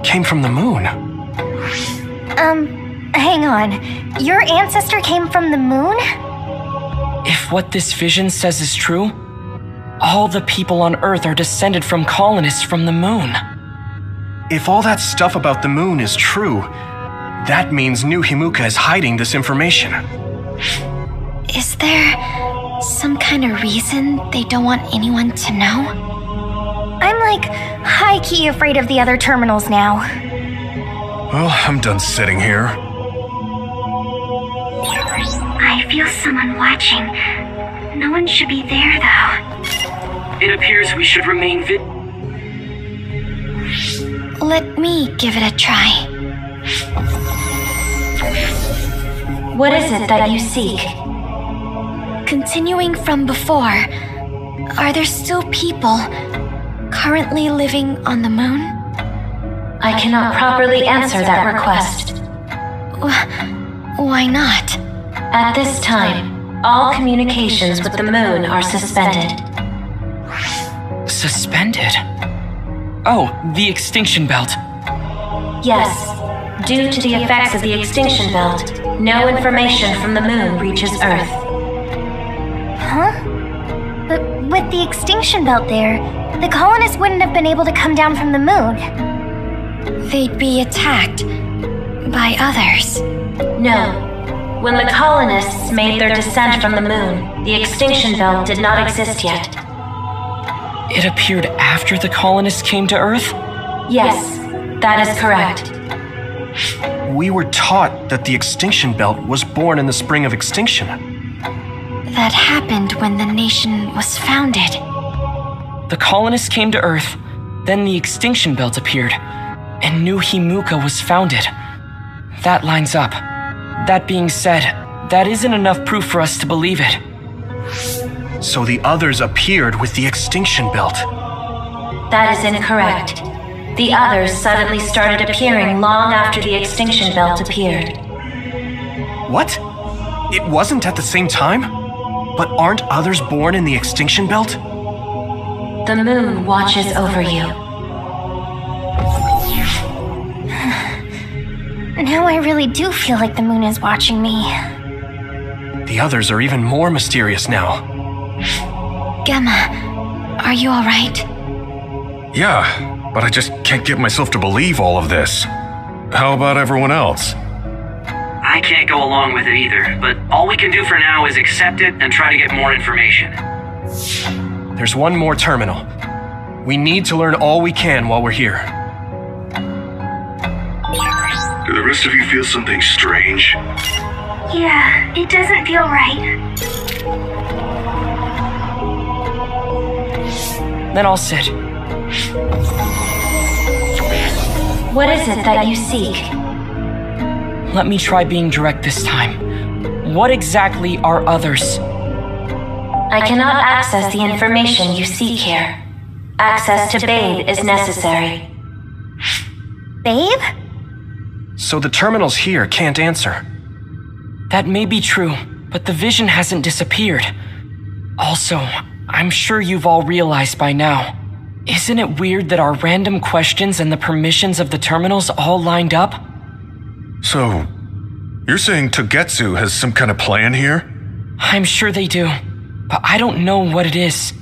came from the moon.
Hang on. Your ancestor came from the moon?
If what this vision says is true, all the people on Earth are descended from colonists from the moon.
If all that stuff about the moon is true, that means New Himuka is hiding this information.
Is there some kind of reason they don't want anyone to know? I'm like high-key afraid of the other terminals now.
Well, I'm done sitting here.
I feel someone watching. No one should be there, though.
It appears we should remain
Let me give it a try.
What is it that you seek?
Continuing from before, are there still people currently living on the moon?
I cannot properly answer that request.
Why not?
At this time, all communications with the moon are suspended.
Suspended? Oh, the extinction belt.
Yes. Due to the effects of the extinction belt, no information from the moon reaches Earth.
Huh? But with the extinction belt there, the colonists wouldn't have been able to come down from the moon. They'd be attacked by others.
No. When the colonists made their descent from the moon, the extinction belt did not exist yet.
It appeared after the colonists came to Earth?
Yes, that is correct.
We were taught that the extinction belt was born in the spring of extinction.
That happened when the nation was founded.
The colonists came to Earth, then the extinction belt appeared, and New Himuka was founded. That lines up. That being said, that isn't enough proof for us to believe it.
So the others appeared with the extinction belt.
That is incorrect. The others suddenly started appearing long after the extinction belt appeared.
What? It wasn't at the same time? But aren't others born in the extinction belt?
The moon watches over you.
Now I really do feel like the moon is watching me.
The others are even more mysterious now.
Gemma, are you alright?
Yeah, but I just can't get myself to believe all of this. How about everyone else?
I can't go along with it either, but all we can do for now is accept it and try to get more information.
There's one more terminal. We need to learn all we can while we're here.
Do the rest of you feel something strange?
Yeah, it doesn't feel right.
Then I'll sit.
What is it that you seek?
Let me try being direct this time. What exactly are others?
I cannot access the information you seek here. Access to Babe is necessary.
Babe?
So the terminals here can't answer.
That may be true, but the vision hasn't disappeared. Also, I'm sure you've all realized by now. Isn't it weird that our random questions and the permissions of the terminals all lined up?
So, you're saying Togetsu has some kind of plan here?
I'm sure they do, but I don't know what it is.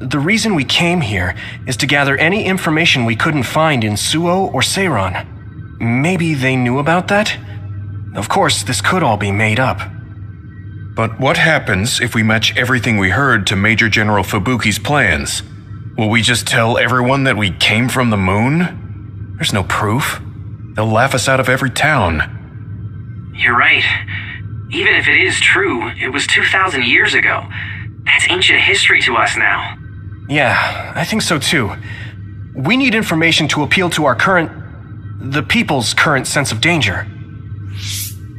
The reason we came here is to gather any information we couldn't find in Suo or Seiron. Maybe they knew about that? Of course, this could all be made up.
But what happens if we match everything we heard to Major General Fubuki's plans? Will we just tell everyone that we came from the moon? There's no proof. They'll laugh us out of every town.
You're right. Even if it is true, it was 2,000 years ago. That's ancient history to us now.
Yeah, I think so too. We need information to appeal to the people's current sense of danger.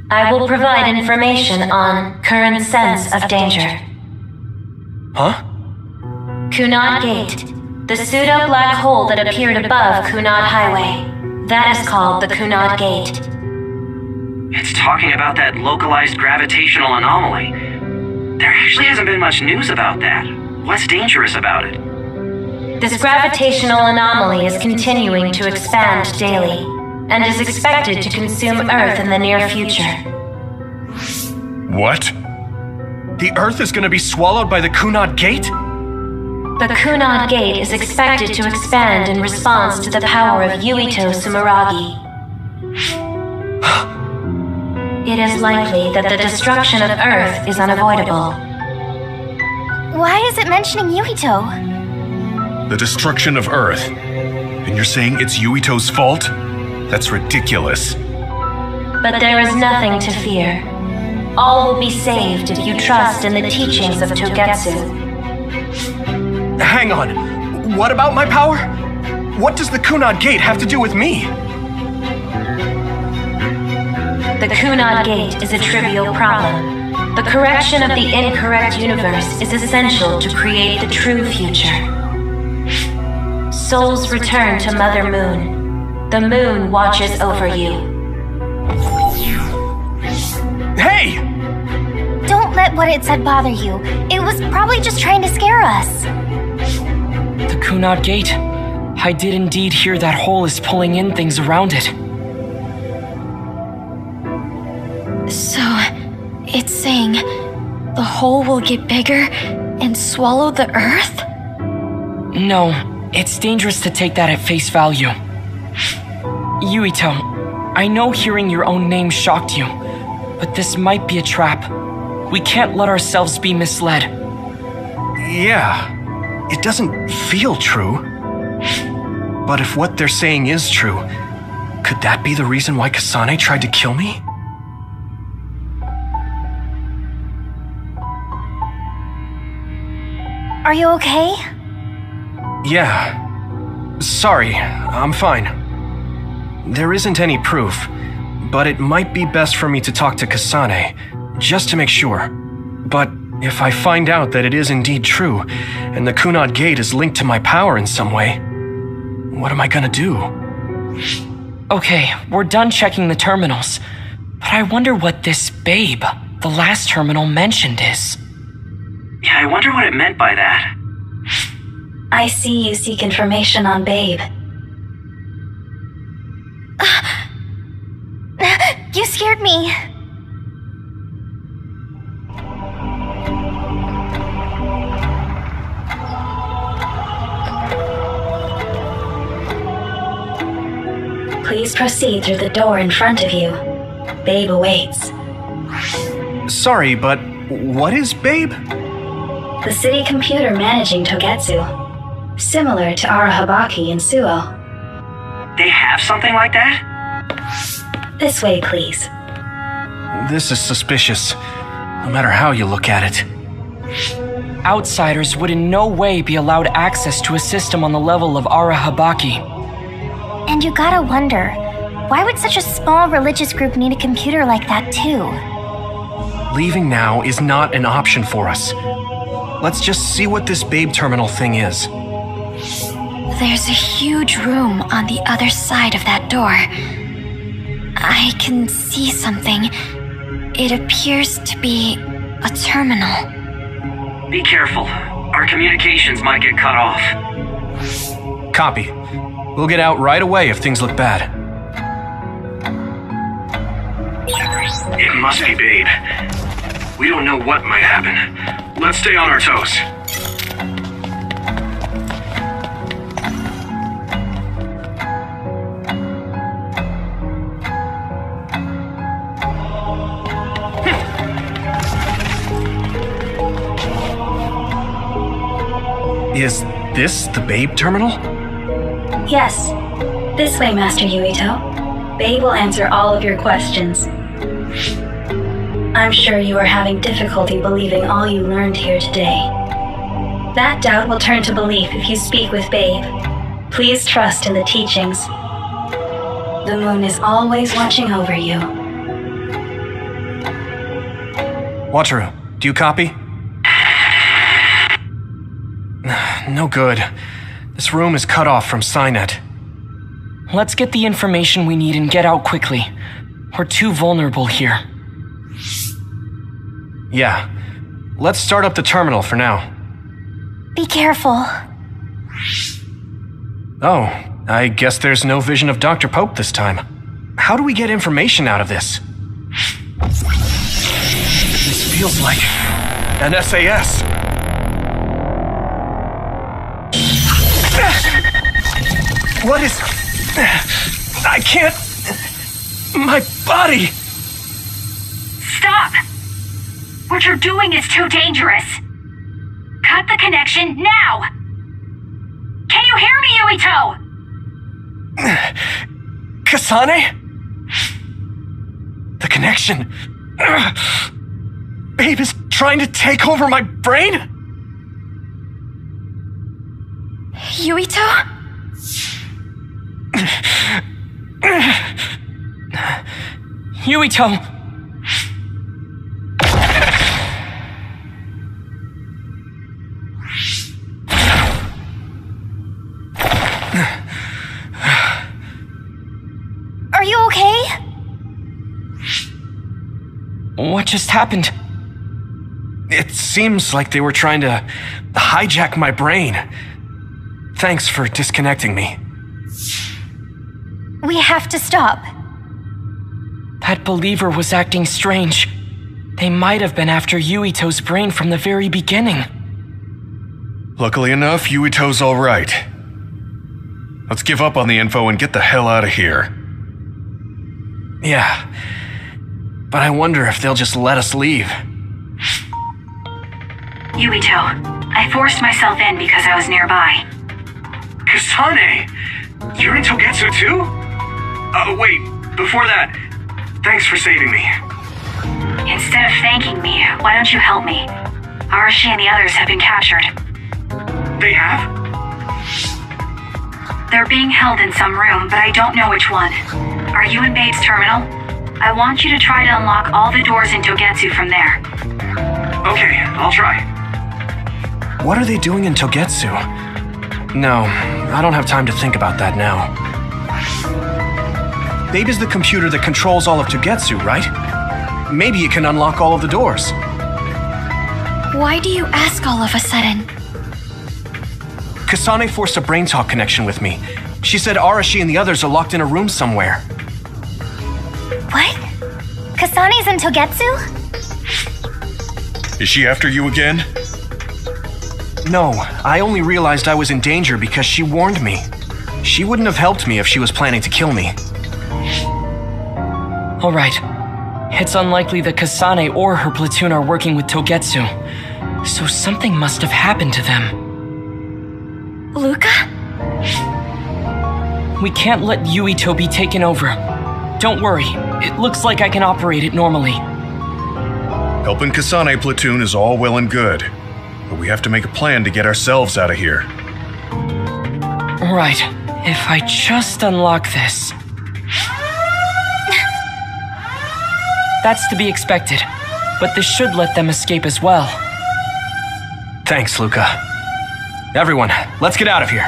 I will provide information on current sense of danger.
Huh?
Kunad Gate, the pseudo-black hole that appeared above Kunad Highway. That is called the Kunad Gate.
It's talking about that localized gravitational anomaly. There actually hasn't been much news about that. What's dangerous about it?
This gravitational anomaly is continuing to expand daily, and is expected to consume Earth in the near future.
What?
The Earth is going to be swallowed by the Kunad Gate?
The Kunad Gate is expected to expand in response to the power of Yuito Sumeragi. It is likely that the destruction of Earth is unavoidable.
Why is it mentioning Yuito?
The destruction of Earth. And you're saying it's Yuito's fault? That's ridiculous.
But there is nothing to fear. All will be saved if you trust in the teachings of Togetsu.
Hang on. What about my power? What does the Kunad Gate have to do with me?
The Kunad Gate is a trivial problem. The correction of the incorrect universe is essential to create the true future. Souls return to Mother Moon. The moon watches over you.
Hey!
Don't let what it said bother you. It was probably just trying to scare us.
The Kunad Gate. I did indeed hear that hole is pulling in things around it.
So, it's saying the hole will get bigger and swallow the Earth?
No, it's dangerous to take that at face value. Yuito, I know hearing your own name shocked you, but this might be a trap. We can't let ourselves be misled.
Yeah, it doesn't feel true. But if what they're saying is true, could that be the reason why Kasane tried to kill me?
Are you okay?
Yeah. Sorry, I'm fine. There isn't any proof, but it might be best for me to talk to Kasane, just to make sure. But if I find out that it is indeed true, and the Kunad Gate is linked to my power in some way, what am I gonna do?
Okay, we're done checking the terminals. But I wonder what this Babe, the last terminal mentioned, is.
Yeah, I wonder what it meant by that.
I see you seek information on Babe.
You scared me.
Please proceed through the door in front of you. Babe awaits.
Sorry, but what is Babe?
The city computer managing Togetsu. Similar to Arahabaki in Suo.
They have something like that?
This way, please.
This is suspicious, no matter how you look at it.
Outsiders would in no way be allowed access to a system on the level of Arahabaki.
And you gotta wonder, Why would such a small religious group need a computer like that, too?
Leaving now is not an option for us. Let's just see what this Babe terminal thing is.
There's a huge room on the other side of that door. I can see something. It appears to be a terminal.
Be careful. Our communications might get cut off.
Copy. We'll get out right away if things look bad.
It must be Babe. We don't know what might happen. Let's stay on our toes.
Is this the Babe terminal?
Yes. This way, Master Yuito. Babe will answer all of your questions. I'm sure you are having difficulty believing all you learned here today. That doubt will turn to belief if you speak with Babe. Please trust in the teachings. The moon is always watching over you.
Wataru, do you copy? No good. This room is cut off from Psynet.
Let's get the information we need and get out quickly. We're too vulnerable here.
Yeah. Let's start up the terminal for now.
Be careful.
Oh, I guess there's no vision of Dr. Pope this time. How do we get information out of this? This feels like an SAS. What is... I can't... My body...
Stop! What you're doing is too dangerous. Cut the connection now! Can you hear me, Yuito?
Kasane? The connection... Babe is trying to take over my brain?
Yuito?
Yuito!
Are you okay?
What just happened?
It seems like they were trying to hijack my brain. Thanks for disconnecting me.
We have to stop.
That believer was acting strange. They might have been after Yuito's brain from the very beginning.
Luckily enough, Yuito's all right. Let's give up on the info and get the hell out of here.
Yeah. But I wonder if they'll just let us leave.
Yuito, I forced myself in because I was nearby.
Kasane! You're in Togetsu too? Wait, before that, thanks for saving me.
Instead of thanking me, why don't you help me? Arashi and the others have been captured.
They have?
They're being held in some room, but I don't know which one. Are you in Babe's terminal? I want you to try to unlock all the doors in Togetsu from there.
Okay, I'll try.
What are they doing in Togetsu? No, I don't have time to think about that now. Babe is the computer that controls all of Togetsu, right? Maybe it can unlock all of the doors.
Why do you ask all of a sudden?
Kasane forced a brain talk connection with me. She said Arashi and the others are locked in a room somewhere.
What? Kasane's in Togetsu?
Is she after you again?
No, I only realized I was in danger because she warned me. She wouldn't have helped me if she was planning to kill me.
All right. It's unlikely that Kasane or her platoon are working with Togetsu. So something must have happened to them.
Luca?
We can't let Yuito be taken over. Don't worry. It looks like I can operate it normally.
Helping Kasane platoon is all well and good, but we have to make a plan to get ourselves out of here.
Right. If I just unlock this... That's to be expected, but this should let them escape as well.
Thanks, Luca. Everyone, let's get out of here.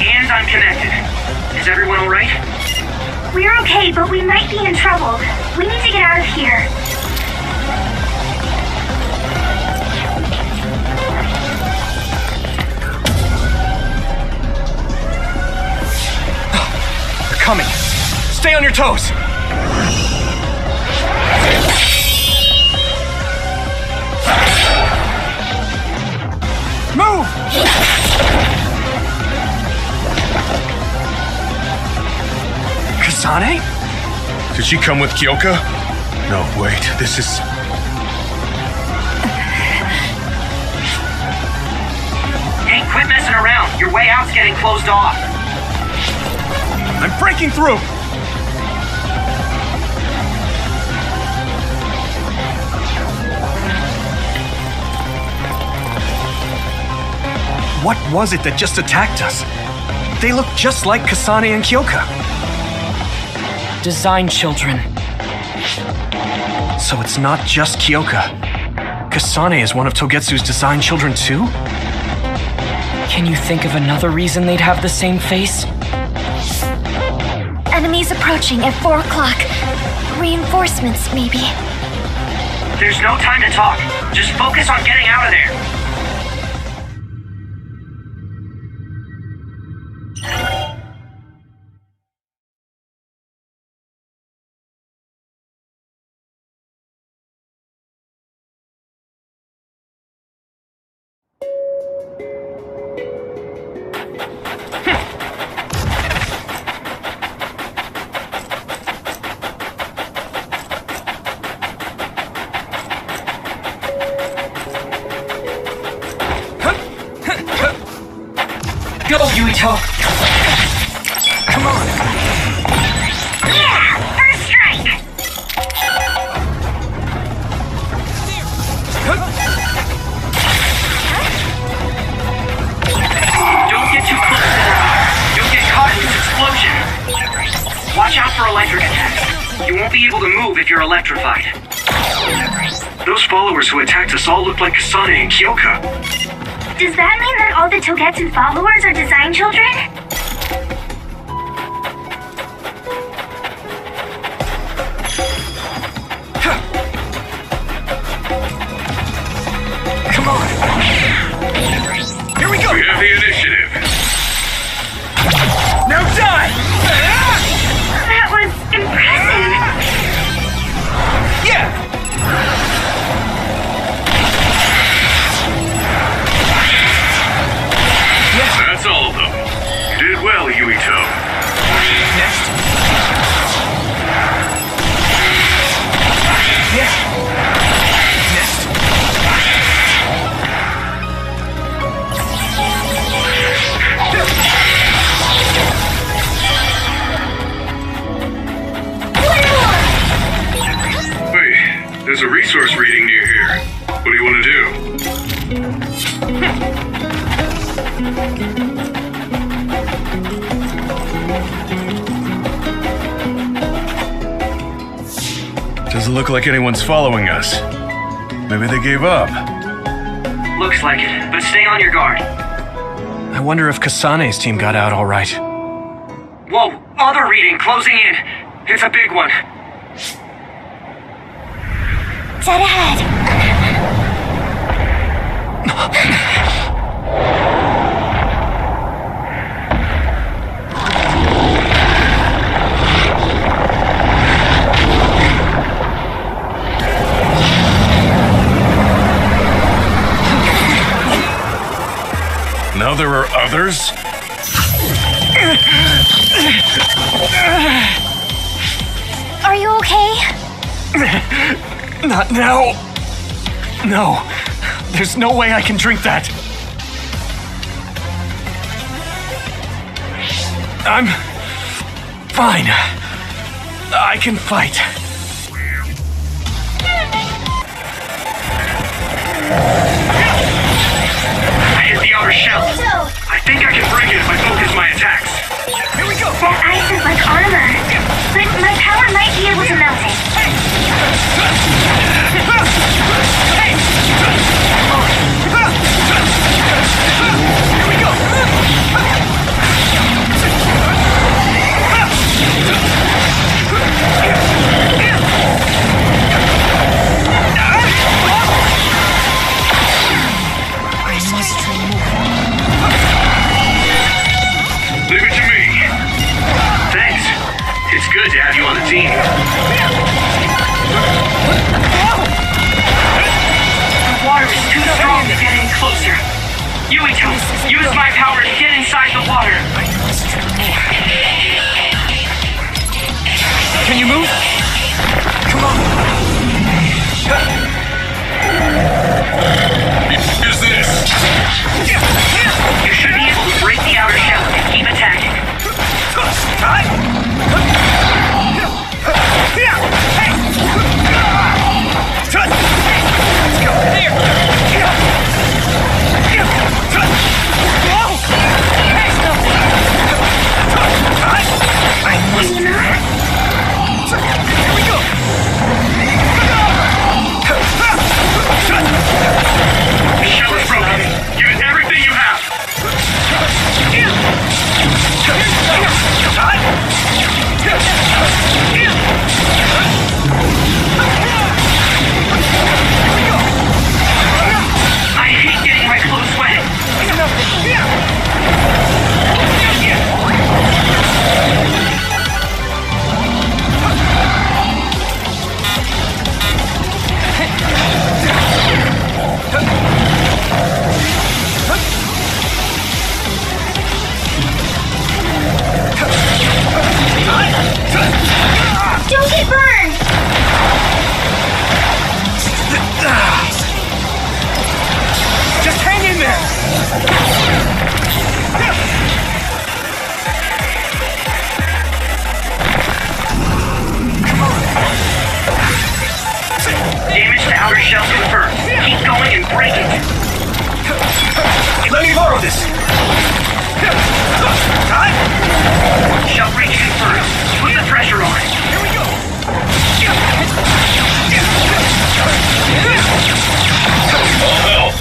And I'm connected. Is everyone alright?
We're okay, but we might be in trouble. We need to get out of here.
They're coming. Stay on your toes. Move! Kasane?
Did she come with Kyoka? No, wait, this is...
Hey, quit messing around. Your way out's getting closed off.
I'm breaking through! What was it that just attacked us? They look just like Kasane and Kyoka.
Design children.
So it's not just Kyoka. Kasane is one of Togetsu's design children too?
Can you think of another reason they'd have the same face?
Enemies approaching at 4 o'clock. Reinforcements, maybe.
There's no time to talk. Just focus on getting out of there.
Go, Yuito!
Come on!
Yeah! First strike!
Don't get too close to them. You'll get caught in this explosion. Watch out for electric attacks. You won't be able to move if you're electrified.
Those followers who attacked us all look like Kasane and Kyoka.
Does that mean that all the Togetsu followers are design children?
Come on! Here we go!
We have the initiative.
Now die!
That was impressive!
Yeah!
That's all of them. You did well, Yuito.
Next. Yeah. Next.
Wait, there's a resource reading near here. What do you want to do?
Doesn't look like anyone's following us. Maybe they gave up.
Looks like it, but stay on your guard.
I wonder if Kasane's team got out all right.
Whoa, other reading closing in. It's a big one.
Dead ahead.
Now there are others?
Are you okay?
Not now. No. There's no way I can drink that. I'm fine. I can fight.
outer shell. I think I can break it if I focus my attacks.
Here we go!
That ice is like armor, but my power might be able to melt it.
Here we go!
Leave it to me.
Thanks. It's good to have you on the team. The water is too strong to get any closer. Yuito, use my power to get inside the water.
Can you move? Come on!
Is this?
You should be able to break the outer shell and keep attacking.
The shell is broken. Use everything you have.
I hate getting my clothes wet.
Don't get burned!
Just hang in there!
Damage to outer shell confirmed. Keep going and break it.
Let me borrow this!
Shell breach confirmed. Put the pressure on.
Here we go!
All help.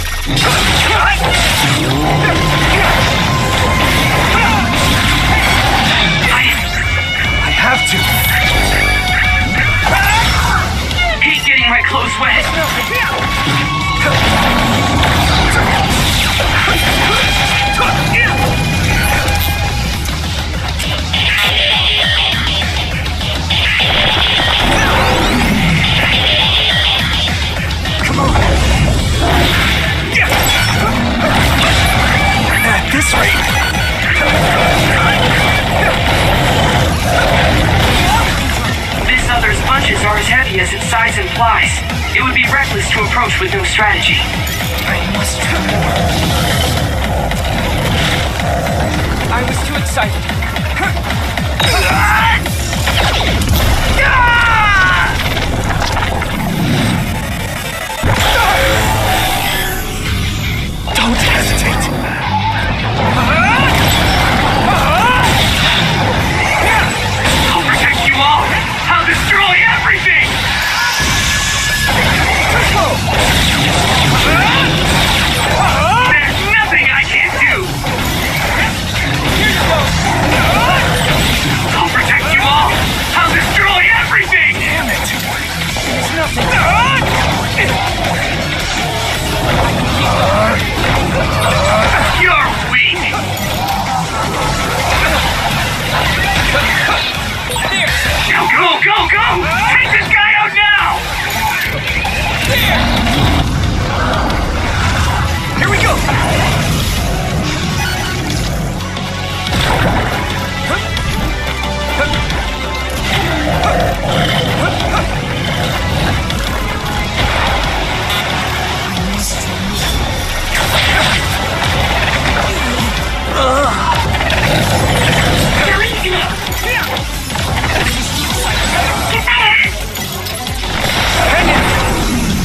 I have to!
Hate getting my clothes wet.
Come on! At this rate!
This other's punches are as heavy as its size implies. It would be reckless to approach with no strategy.
I must do more.
I was too excited.
Don't hesitate!
I'll protect you all. I'll destroy everything. There's nothing I can't do. I'll protect you all. I'll destroy everything.
Damn it!
There's nothing.
You're weak. Now go! Take this guy out now.
Here we go!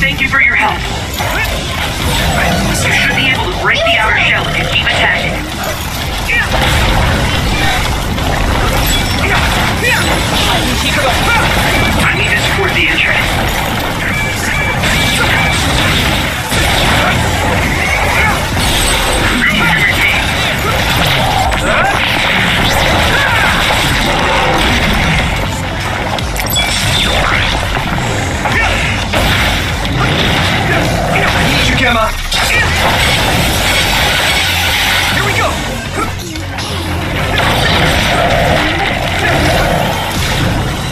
Thank you for your help. You should be able to break the outer shell if you
Gemma! Here we go!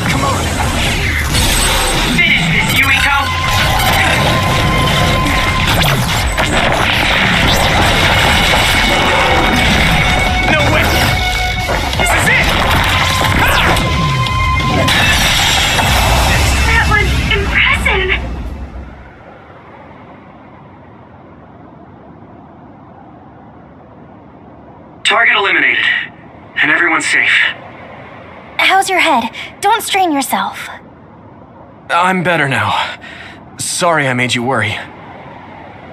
Come on!
Finish this, Yuito!
No way! This is it!
That was impressive!
Target eliminated. And everyone's safe.
How's your head? Don't strain yourself.
I'm better now. Sorry I made you worry.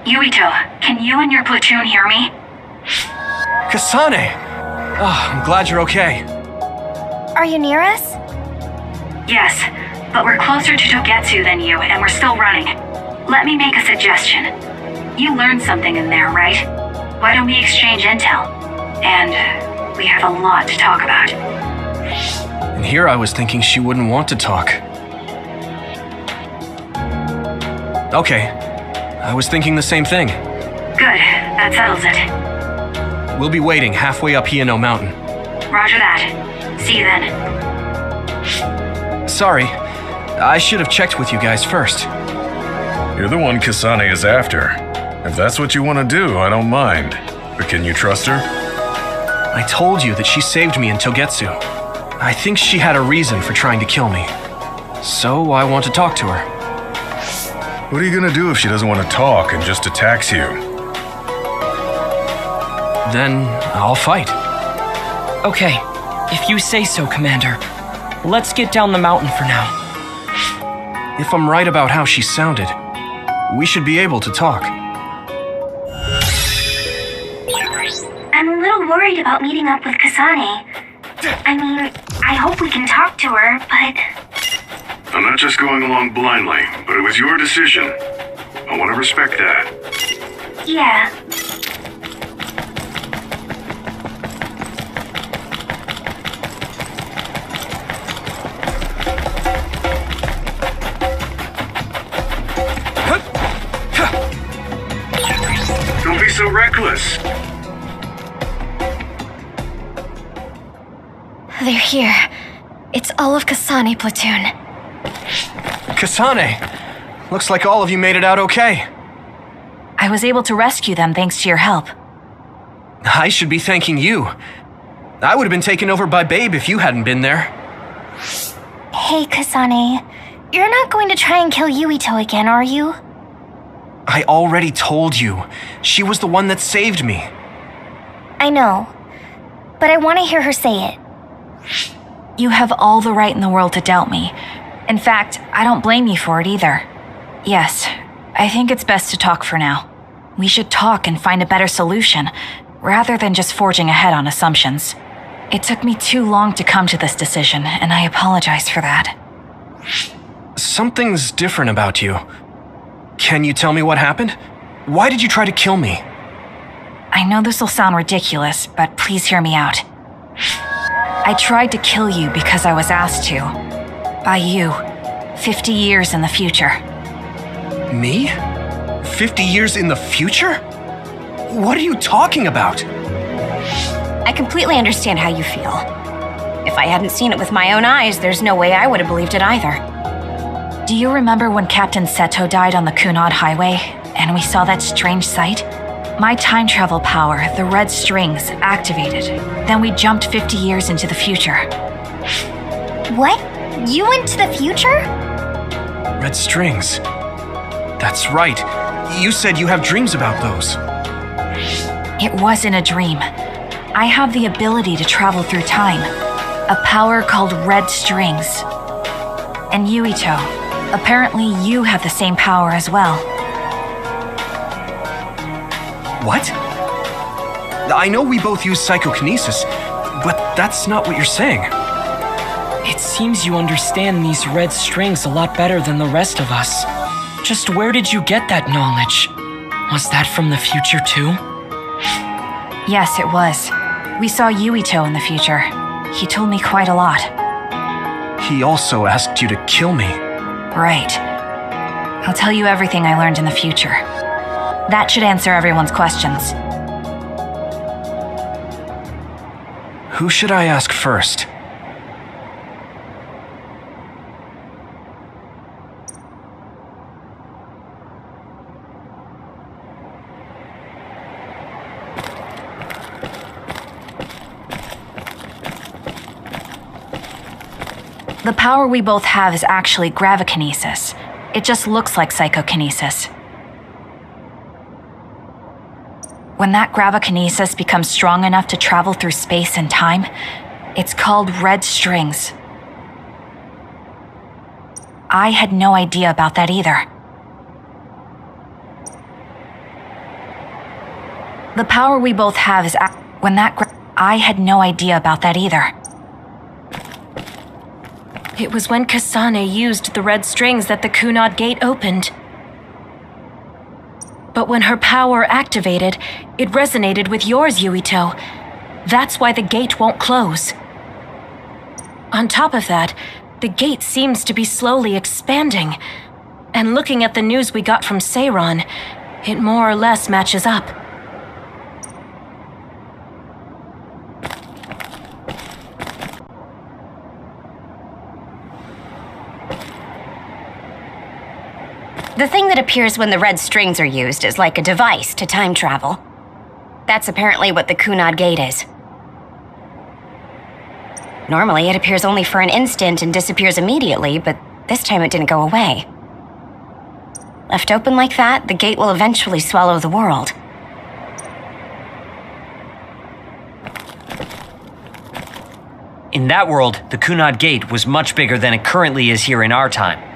Yuito, can you and your platoon hear me?
Kasane! Oh, I'm glad you're okay.
Are you near us?
Yes, but we're closer to Togetsu than you, and we're still running. Let me make a suggestion. You learned something in there, right? Why don't we exchange intel? And we have a lot to talk about.
And here I was thinking she wouldn't want to talk. Okay. I was thinking the same thing.
Good, that settles it.
We'll be waiting halfway up Hiano Mountain.
Roger that. See you then.
Sorry. I should have checked with you guys first.
You're the one Kasane is after. If that's what you want to do, I don't mind. But can you trust her?
I told you that she saved me in Togetsu. I think she had a reason for trying to kill me. So I want to talk to her.
What are you gonna do if she doesn't want to talk and just attacks you?
Then I'll fight.
Okay, if you say so, Commander. Let's get down the mountain for now.
If I'm right about how she sounded, we should be able to talk.
I'm a little worried about meeting up with Kasane. I mean, I hope we can talk to her, but...
I'm not just going along blindly, but it was your decision. I want to respect that.
Yeah.
Don't be so reckless.
They're here. It's all of Kasane platoon.
Kasane! Looks like all of you made it out okay.
I was able to rescue them thanks to your help.
I should be thanking you. I would have been taken over by Babe if you hadn't been there.
Hey, Kasane. You're not going to try and kill Yuito again, are you?
I already told you. She was the one that saved me.
I know. But I want to hear her say it.
You have all the right in the world to doubt me. In fact, I don't blame you for it either. Yes, I think it's best to talk for now. We should talk and find a better solution, rather than just forging ahead on assumptions. It took me too long to come to this decision, and I apologize for that.
Something's different about you. Can you tell me what happened? Why did you try to kill me?
I know this will sound ridiculous, but please hear me out. I tried to kill you because I was asked to. By you. 50 years in the future.
Me? 50 years in the future? What are you talking about?
I completely understand how you feel. If I hadn't seen it with my own eyes, there's no way I would have believed it either.
Do you remember when Captain Seto died on the Kunad Highway, and we saw that strange sight? My time travel power, the red strings, activated. Then we jumped 50 years into the future.
What? You went to the future?
Red strings. That's right. You said you have dreams about those.
It wasn't a dream. I have the ability to travel through time. A power called red strings. And Yuito, apparently you have the same power as well.
What? I know we both use psychokinesis, but that's not what you're saying.
It seems you understand these red strings a lot better than the rest of us. Just where did you get that knowledge? Was that from the future too?
Yes, it was. We saw Yuito in the future. He told me quite a lot.
He also asked you to kill me.
Right. I'll tell you everything I learned in the future. That should answer everyone's questions.
Who should I ask first?
The power we both have is actually gravikinesis. It just looks like psychokinesis. When that gravikinesis becomes strong enough to travel through space and time, it's called red strings. I had no idea about that either. The power we both have is I had no idea about that either.
It was when Kasane used the red strings that the Kunad gate opened. But when her power activated, it resonated with yours, Yuito. That's why the gate won't close. On top of that, the gate seems to be slowly expanding. And looking at the news we got from Seiron, it more or less matches up.
The thing that appears when the red strings are used is like a device to time travel. That's apparently what the Kunad gate is. Normally, it appears only for an instant and disappears immediately, but this time it didn't go away. Left open like that, the gate will eventually swallow the world.
In that world, the Kunad gate was much bigger than it currently is here in our time.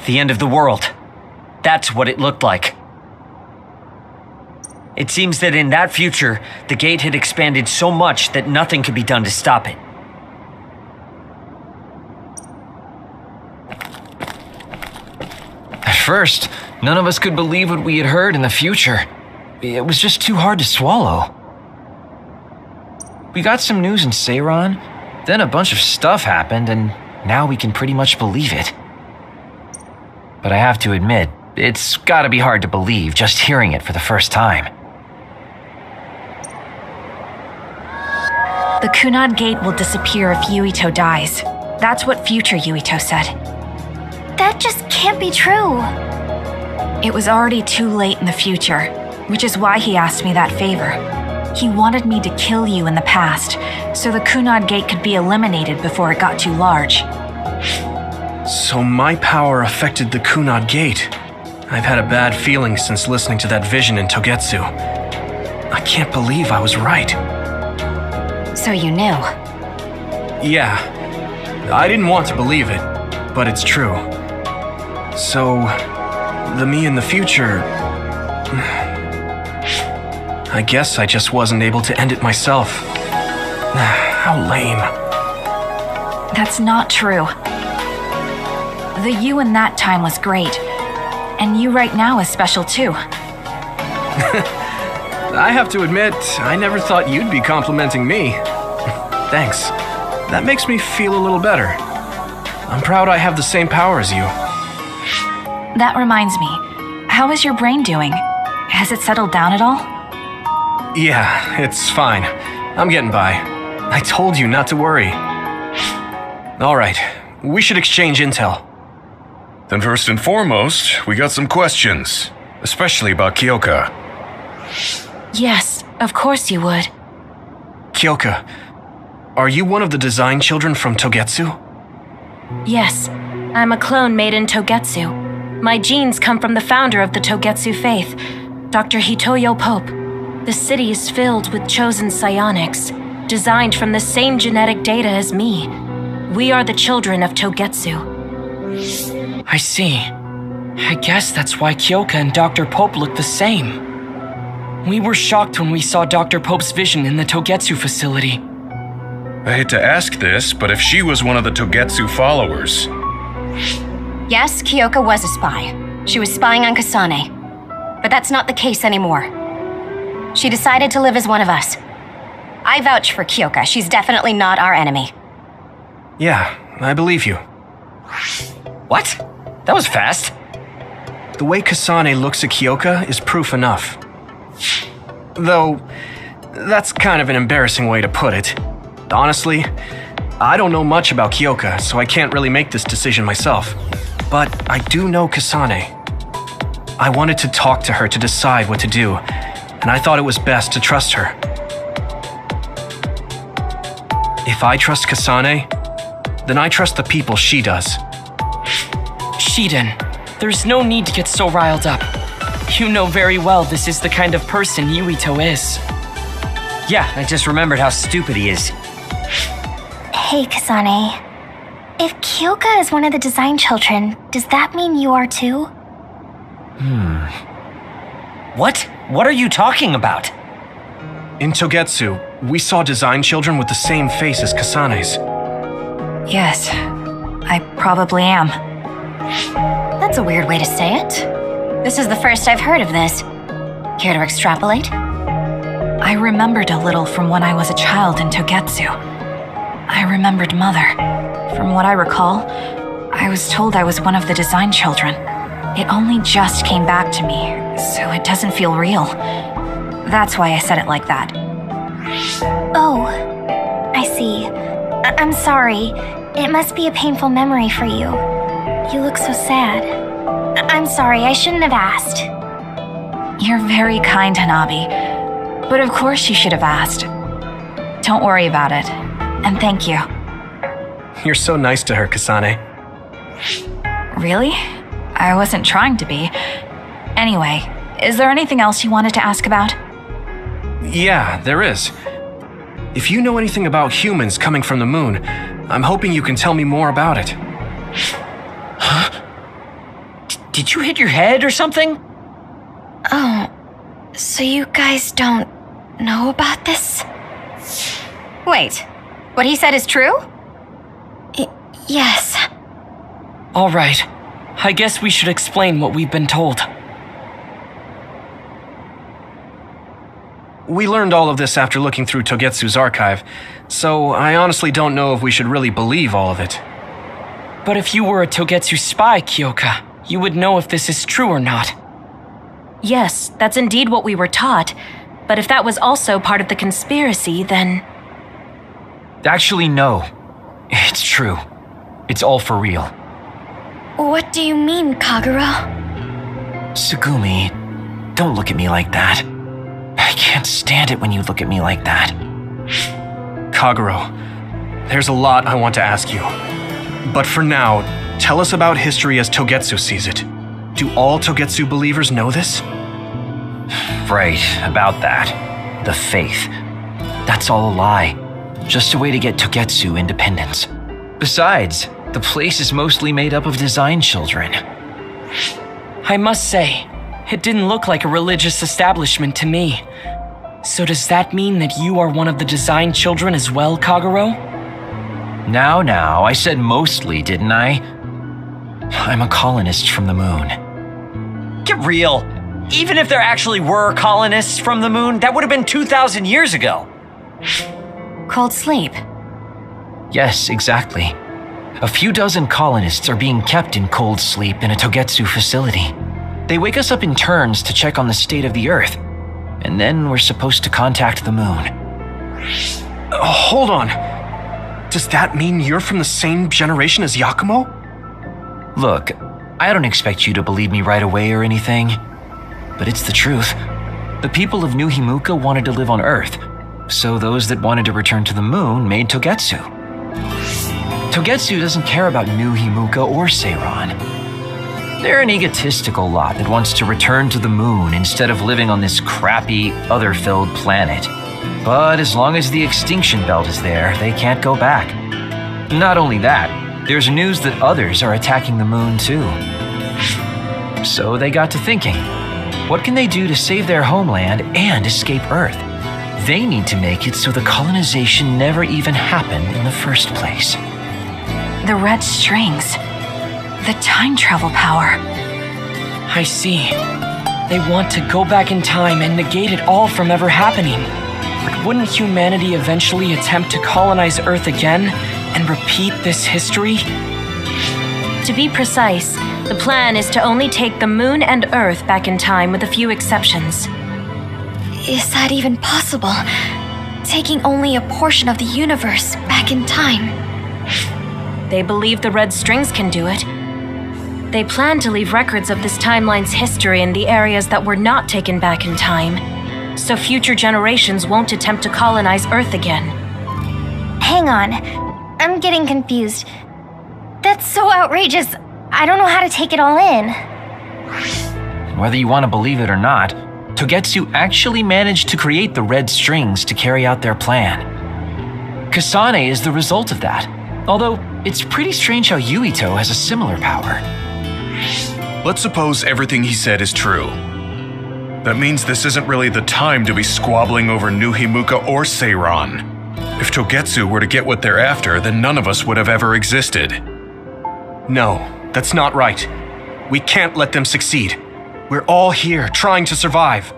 The end of the world. That's what it looked like. It seems that in that future, the gate had expanded so much that nothing could be done to stop it.
At first, none of us could believe what we had heard in the future. It was just too hard to swallow. We got some news in Seiron, then a bunch of stuff happened, and now we can pretty much believe it. But I have to admit, it's gotta be hard to believe just hearing it for the first time.
The Kunad gate will disappear if Yuito dies. That's what future Yuito said.
That just can't be true.
It was already too late in the future, which is why he asked me that favor. He wanted me to kill you in the past, so the Kunad gate could be eliminated before it got too large.
So my power affected the Kunad gate. I've had a bad feeling since listening to that vision in Togetsu. I can't believe I was right.
So you knew?
Yeah. I didn't want to believe it, but it's true. So, the me in the future... I guess I just wasn't able to end it myself. How lame.
That's not true. The you in that time was great, and you right now is special too.
I have to admit, I never thought you'd be complimenting me. Thanks. That makes me feel a little better. I'm proud I have the same power as you.
That reminds me, how is your brain doing? Has it settled down at all?
Yeah, it's fine. I'm getting by. I told you not to worry. All right, we should exchange intel.
Then first and foremost, we got some questions, especially about Kyoka.
Yes, of course you would.
Kyoka, are you one of the design children from Togetsu?
Yes, I'm a clone made in Togetsu. My genes come from the founder of the Togetsu faith, Dr. Hitoyo Pope. The city is filled with chosen psionics, designed from the same genetic data as me. We are the children of Togetsu.
I see. I guess that's why Kyoka and Dr. Pope look the same. We were shocked when we saw Dr. Pope's vision in the Togetsu facility.
I hate to ask this, but if she was one of the Togetsu followers...
Yes, Kyoka was a spy. She was spying on Kasane. But that's not the case anymore. She decided to live as one of us. I vouch for Kyoka. She's definitely not our enemy.
Yeah, I believe you.
What? That was fast.
The way Kasane looks at Kyoka is proof enough. Though, that's kind of an embarrassing way to put it. Honestly, I don't know much about Kyoka, so I can't really make this decision myself. But I do know Kasane. I wanted to talk to her to decide what to do, and I thought it was best to trust her. If I trust Kasane, then I trust the people she does.
Shiden, there's no need to get so riled up. You know very well this is the kind of person Yuito is.
Yeah, I just remembered how stupid he is.
Hey, Kasane. If Kyoka is one of the design children, does that mean you are too?
What? What are you talking about?
In Togetsu, we saw design children with the same face as Kasane's.
Yes, I probably am.
That's a weird way to say it. This is the first I've heard of this. Care to extrapolate?
I remembered a little from when I was a child in Togetsu. I remembered Mother. From what I recall, I was told I was one of the design children. It only just came back to me, so it doesn't feel real. That's why I said it like that.
Oh, I see. I'm sorry. It must be a painful memory for you. You look so sad. I'm sorry, I shouldn't have asked.
You're very kind, Hanabi. But of course you should have asked. Don't worry about it. And thank you.
You're so nice to her, Kasane.
Really? I wasn't trying to be. Anyway, is there anything else you wanted to ask about?
Yeah, there is. If you know anything about humans coming from the moon, I'm hoping you can tell me more about it.
Huh? Did you hit your head or something?
Oh, so you guys don't know about this?
Wait, what he said is true?
Yes.
All right. I guess we should explain what we've been told.
We learned all of this after looking through Togetsu's archive, so I honestly don't know if we should really believe all of it.
But if you were a Togetsu spy, Kyoka, you would know if this is true or not.
Yes, that's indeed what we were taught. But if that was also part of the conspiracy, then...
Actually, no. It's true. It's all for real.
What do you mean, Kagura?
Tsugumi, don't look at me like that. I can't stand it when you look at me like that.
Kaguro, there's a lot I want to ask you. But for now, tell us about history as Togetsu sees it. Do all Togetsu believers know this?
Right, about that. The faith. That's all a lie. Just a way to get Togetsu independence. Besides, the place is mostly made up of design children.
I must say, it didn't look like a religious establishment to me. So does that mean that you are one of the design children as well, Kaguro?
Now, I said mostly, didn't I? I'm a colonist from the moon.
Get real. Even if there actually were colonists from the moon, that would have been 2,000 years ago.
Cold sleep.
Yes, exactly. A few dozen colonists are being kept in cold sleep in a Togetsu facility. They wake us up in turns to check on the state of the Earth, and then we're supposed to contact the moon.
Hold on. Does that mean you're from the same generation as Yakumo?
Look, I don't expect you to believe me right away or anything, but it's the truth. The people of New Himuka wanted to live on Earth, so those that wanted to return to the moon made Togetsu. Togetsu doesn't care about New Himuka or Seiran. They're an egotistical lot that wants to return to the moon instead of living on this crappy, other-filled planet. But as long as the extinction belt is there, they can't go back. Not only that, there's news that others are attacking the moon too. So they got to thinking, what can they do to save their homeland and escape Earth? They need to make it so the colonization never even happened in the first place.
The red strings. The time travel power.
I see. They want to go back in time and negate it all from ever happening. But wouldn't humanity eventually attempt to colonize Earth again and repeat this history?
To be precise, The plan is to only take the moon and Earth back in time with a few exceptions.
Is that even possible? Taking only a portion of the universe back in time.
They believe the red strings can do it. They plan to leave records of this timeline's history in the areas that were not taken back in time, so future generations won't attempt to colonize Earth again.
Hang on. I'm getting confused. That's so outrageous. I don't know how to take it all in.
Whether you want to believe it or not, Togetsu actually managed to create the red strings to carry out their plan. Kasane is the result of that, although it's pretty strange how Yuito has a similar power.
Let's suppose everything he said is true. That means this isn't really the time to be squabbling over New Himuka or Seiran. If Togetsu were to get what they're after, then none of us would have ever existed.
No, that's not right. We can't let them succeed. We're all here trying to survive.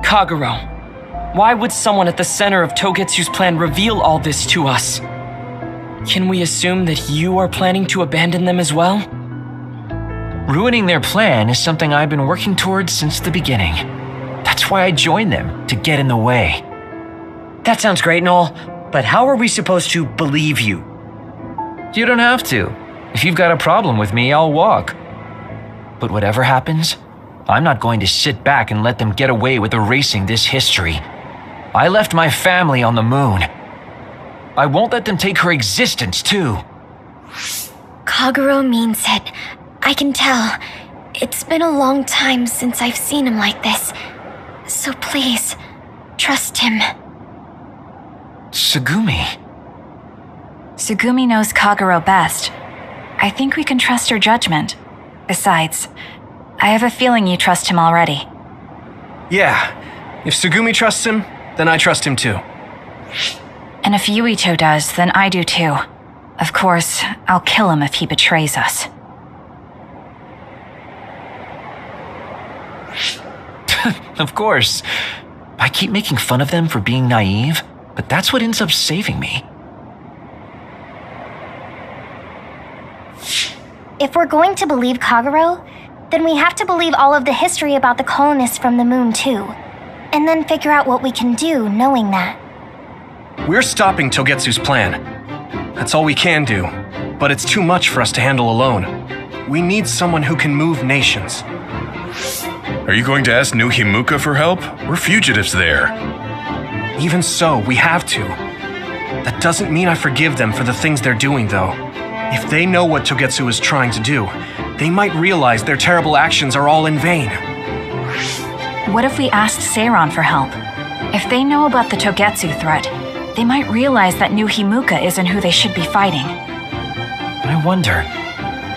Kagero, why would someone at the center of Togetsu's plan reveal all this to us? Can we assume that you are planning to abandon them as well?
Ruining their plan is something I've been working towards since the beginning. That's why I joined them, to get in the way.
That sounds great and all, but how are we supposed to believe you?
You don't have to. If you've got a problem with me, I'll walk. But whatever happens, I'm not going to sit back and let them get away with erasing this history. I left my family on the moon. I won't let them take her existence, too.
Kagero means it. I can tell. It's been a long time since I've seen him like this. So please, trust him.
Tsugumi.
Tsugumi knows Kagero best. I think we can trust her judgment. Besides, I have a feeling you trust him already.
Yeah, if Tsugumi trusts him, then I trust him too.
And if Yuito does, then I do too. Of course, I'll kill him if he betrays us.
Of course. I keep making fun of them for being naive, but that's what ends up saving me.
If we're going to believe Kagero, then we have to believe all of the history about the colonists from the moon too. And then figure out what we can do knowing that.
We're stopping Togetsu's plan. That's all we can do, but it's too much for us to handle alone. We need someone who can move nations.
Are you going to ask New Himuka for help? We're fugitives there.
Even so, we have to. That doesn't mean I forgive them for the things they're doing, though. If they know what Togetsu is trying to do, they might realize their terrible actions are all in vain.
What if we asked Seiran for help? If they know about the Togetsu threat, they might realize that New Himuka isn't who they should be fighting.
I wonder.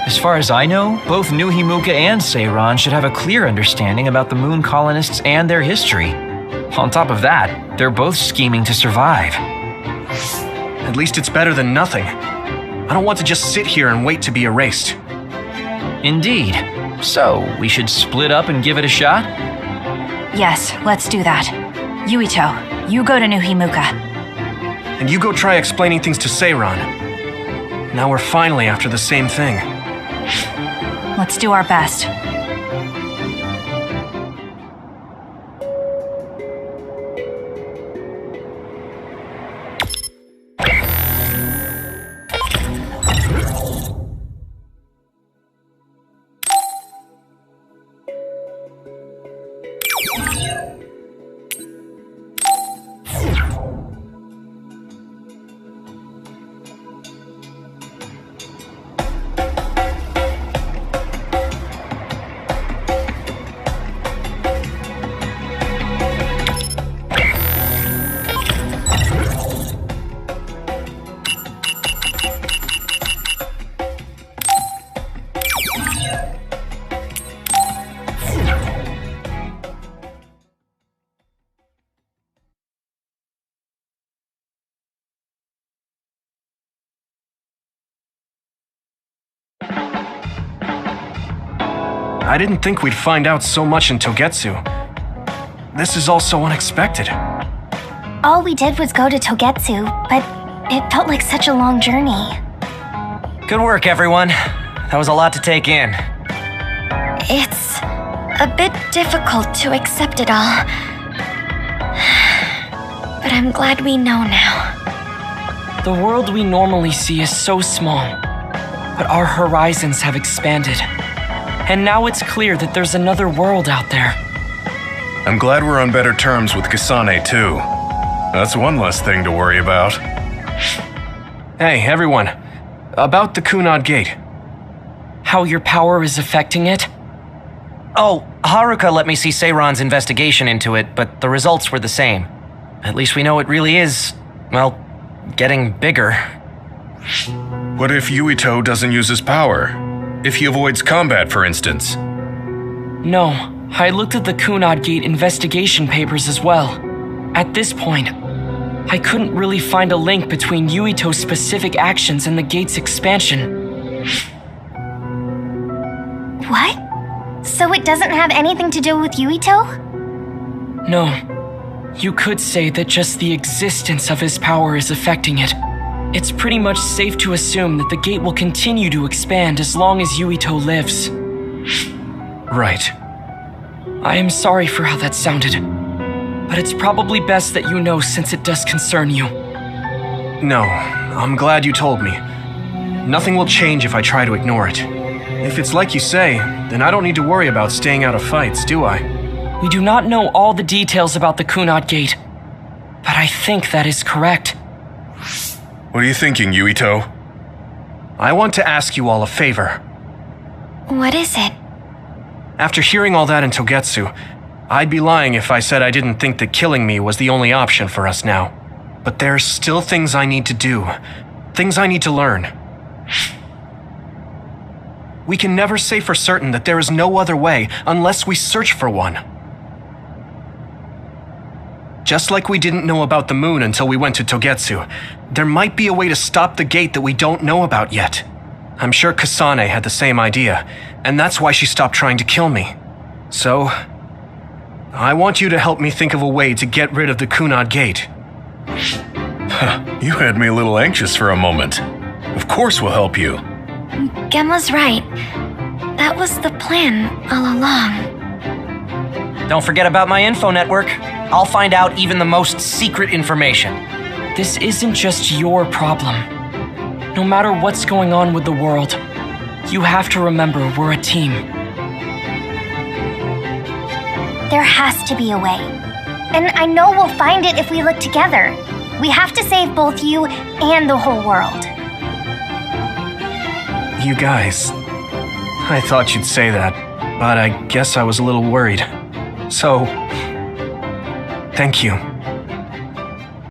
As far as I know, both New Himuka and Seiran should have a clear understanding about the moon colonists and their history. On top of that, they're both scheming to survive.
At least it's better than nothing. I don't want to just sit here and wait to be erased.
Indeed. So, we should split up and give it a shot?
Yes, let's do that. Yuito, you go to New Himuka.
And you go try explaining things to Seiran. Now we're finally after the same thing.
Let's do our best.
I didn't think we'd find out so much in Togetsu. This is all so unexpected.
All we did was go to Togetsu, but it felt like such a long journey.
Good work, everyone.
That was a lot to take in.
It's a bit difficult to accept it all. But I'm glad we know now.
The world we normally see is so small, but our horizons have expanded. And now it's clear that there's another world out there.
I'm glad we're on better terms with Kasane, too. That's one less thing to worry about.
Hey, everyone. About the Kunad Gate.
How your power is affecting it?
Oh, Haruka let me see Seiron's investigation into it, but the results were the same. At least we know it really is, well, getting bigger.
What if Yuito doesn't use his power? If he avoids combat, for instance?
No, I looked at the Kunad Gate investigation papers as well. At this point, I couldn't really find a link between Yuito's specific actions and the gate's expansion.
What? So it doesn't have anything to do with Yuito?
No. You could say that just the existence of his power is affecting it. It's pretty much safe to assume that the gate will continue to expand as long as Yuito lives.
Right.
I am sorry for how that sounded, but it's probably best that you know since it does concern you.
No, I'm glad you told me. Nothing will change if I try to ignore it. If it's like you say, then I don't need to worry about staying out of fights, do I?
We do not know all the details about the Kunad Gate, but I think that is correct.
What are you thinking, Yuito?
I want to ask you all a favor.
What is it?
After hearing all that in Togetsu, I'd be lying if I said I didn't think that killing me was the only option for us now. But there's still things I need to do. Things I need to learn. We can never say for certain that there is no other way unless we search for one. Just like we didn't know about the moon until we went to Togetsu, there might be a way to stop the gate that we don't know about yet. I'm sure Kasane had the same idea, and that's why she stopped trying to kill me. So, I want you to help me think of a way to get rid of the Kunad Gate.
You had me a little anxious for a moment. Of course we'll help you.
Gemma's right. That was the plan all along.
Don't forget about my info network. I'll find out even the most secret information.
This isn't just your problem. No matter what's going on with the world, you have to remember we're a team.
There has to be a way. And I know we'll find it if we look together. We have to save both you and the whole world.
You guys, I thought you'd say that, but I guess I was a little worried. So, thank you.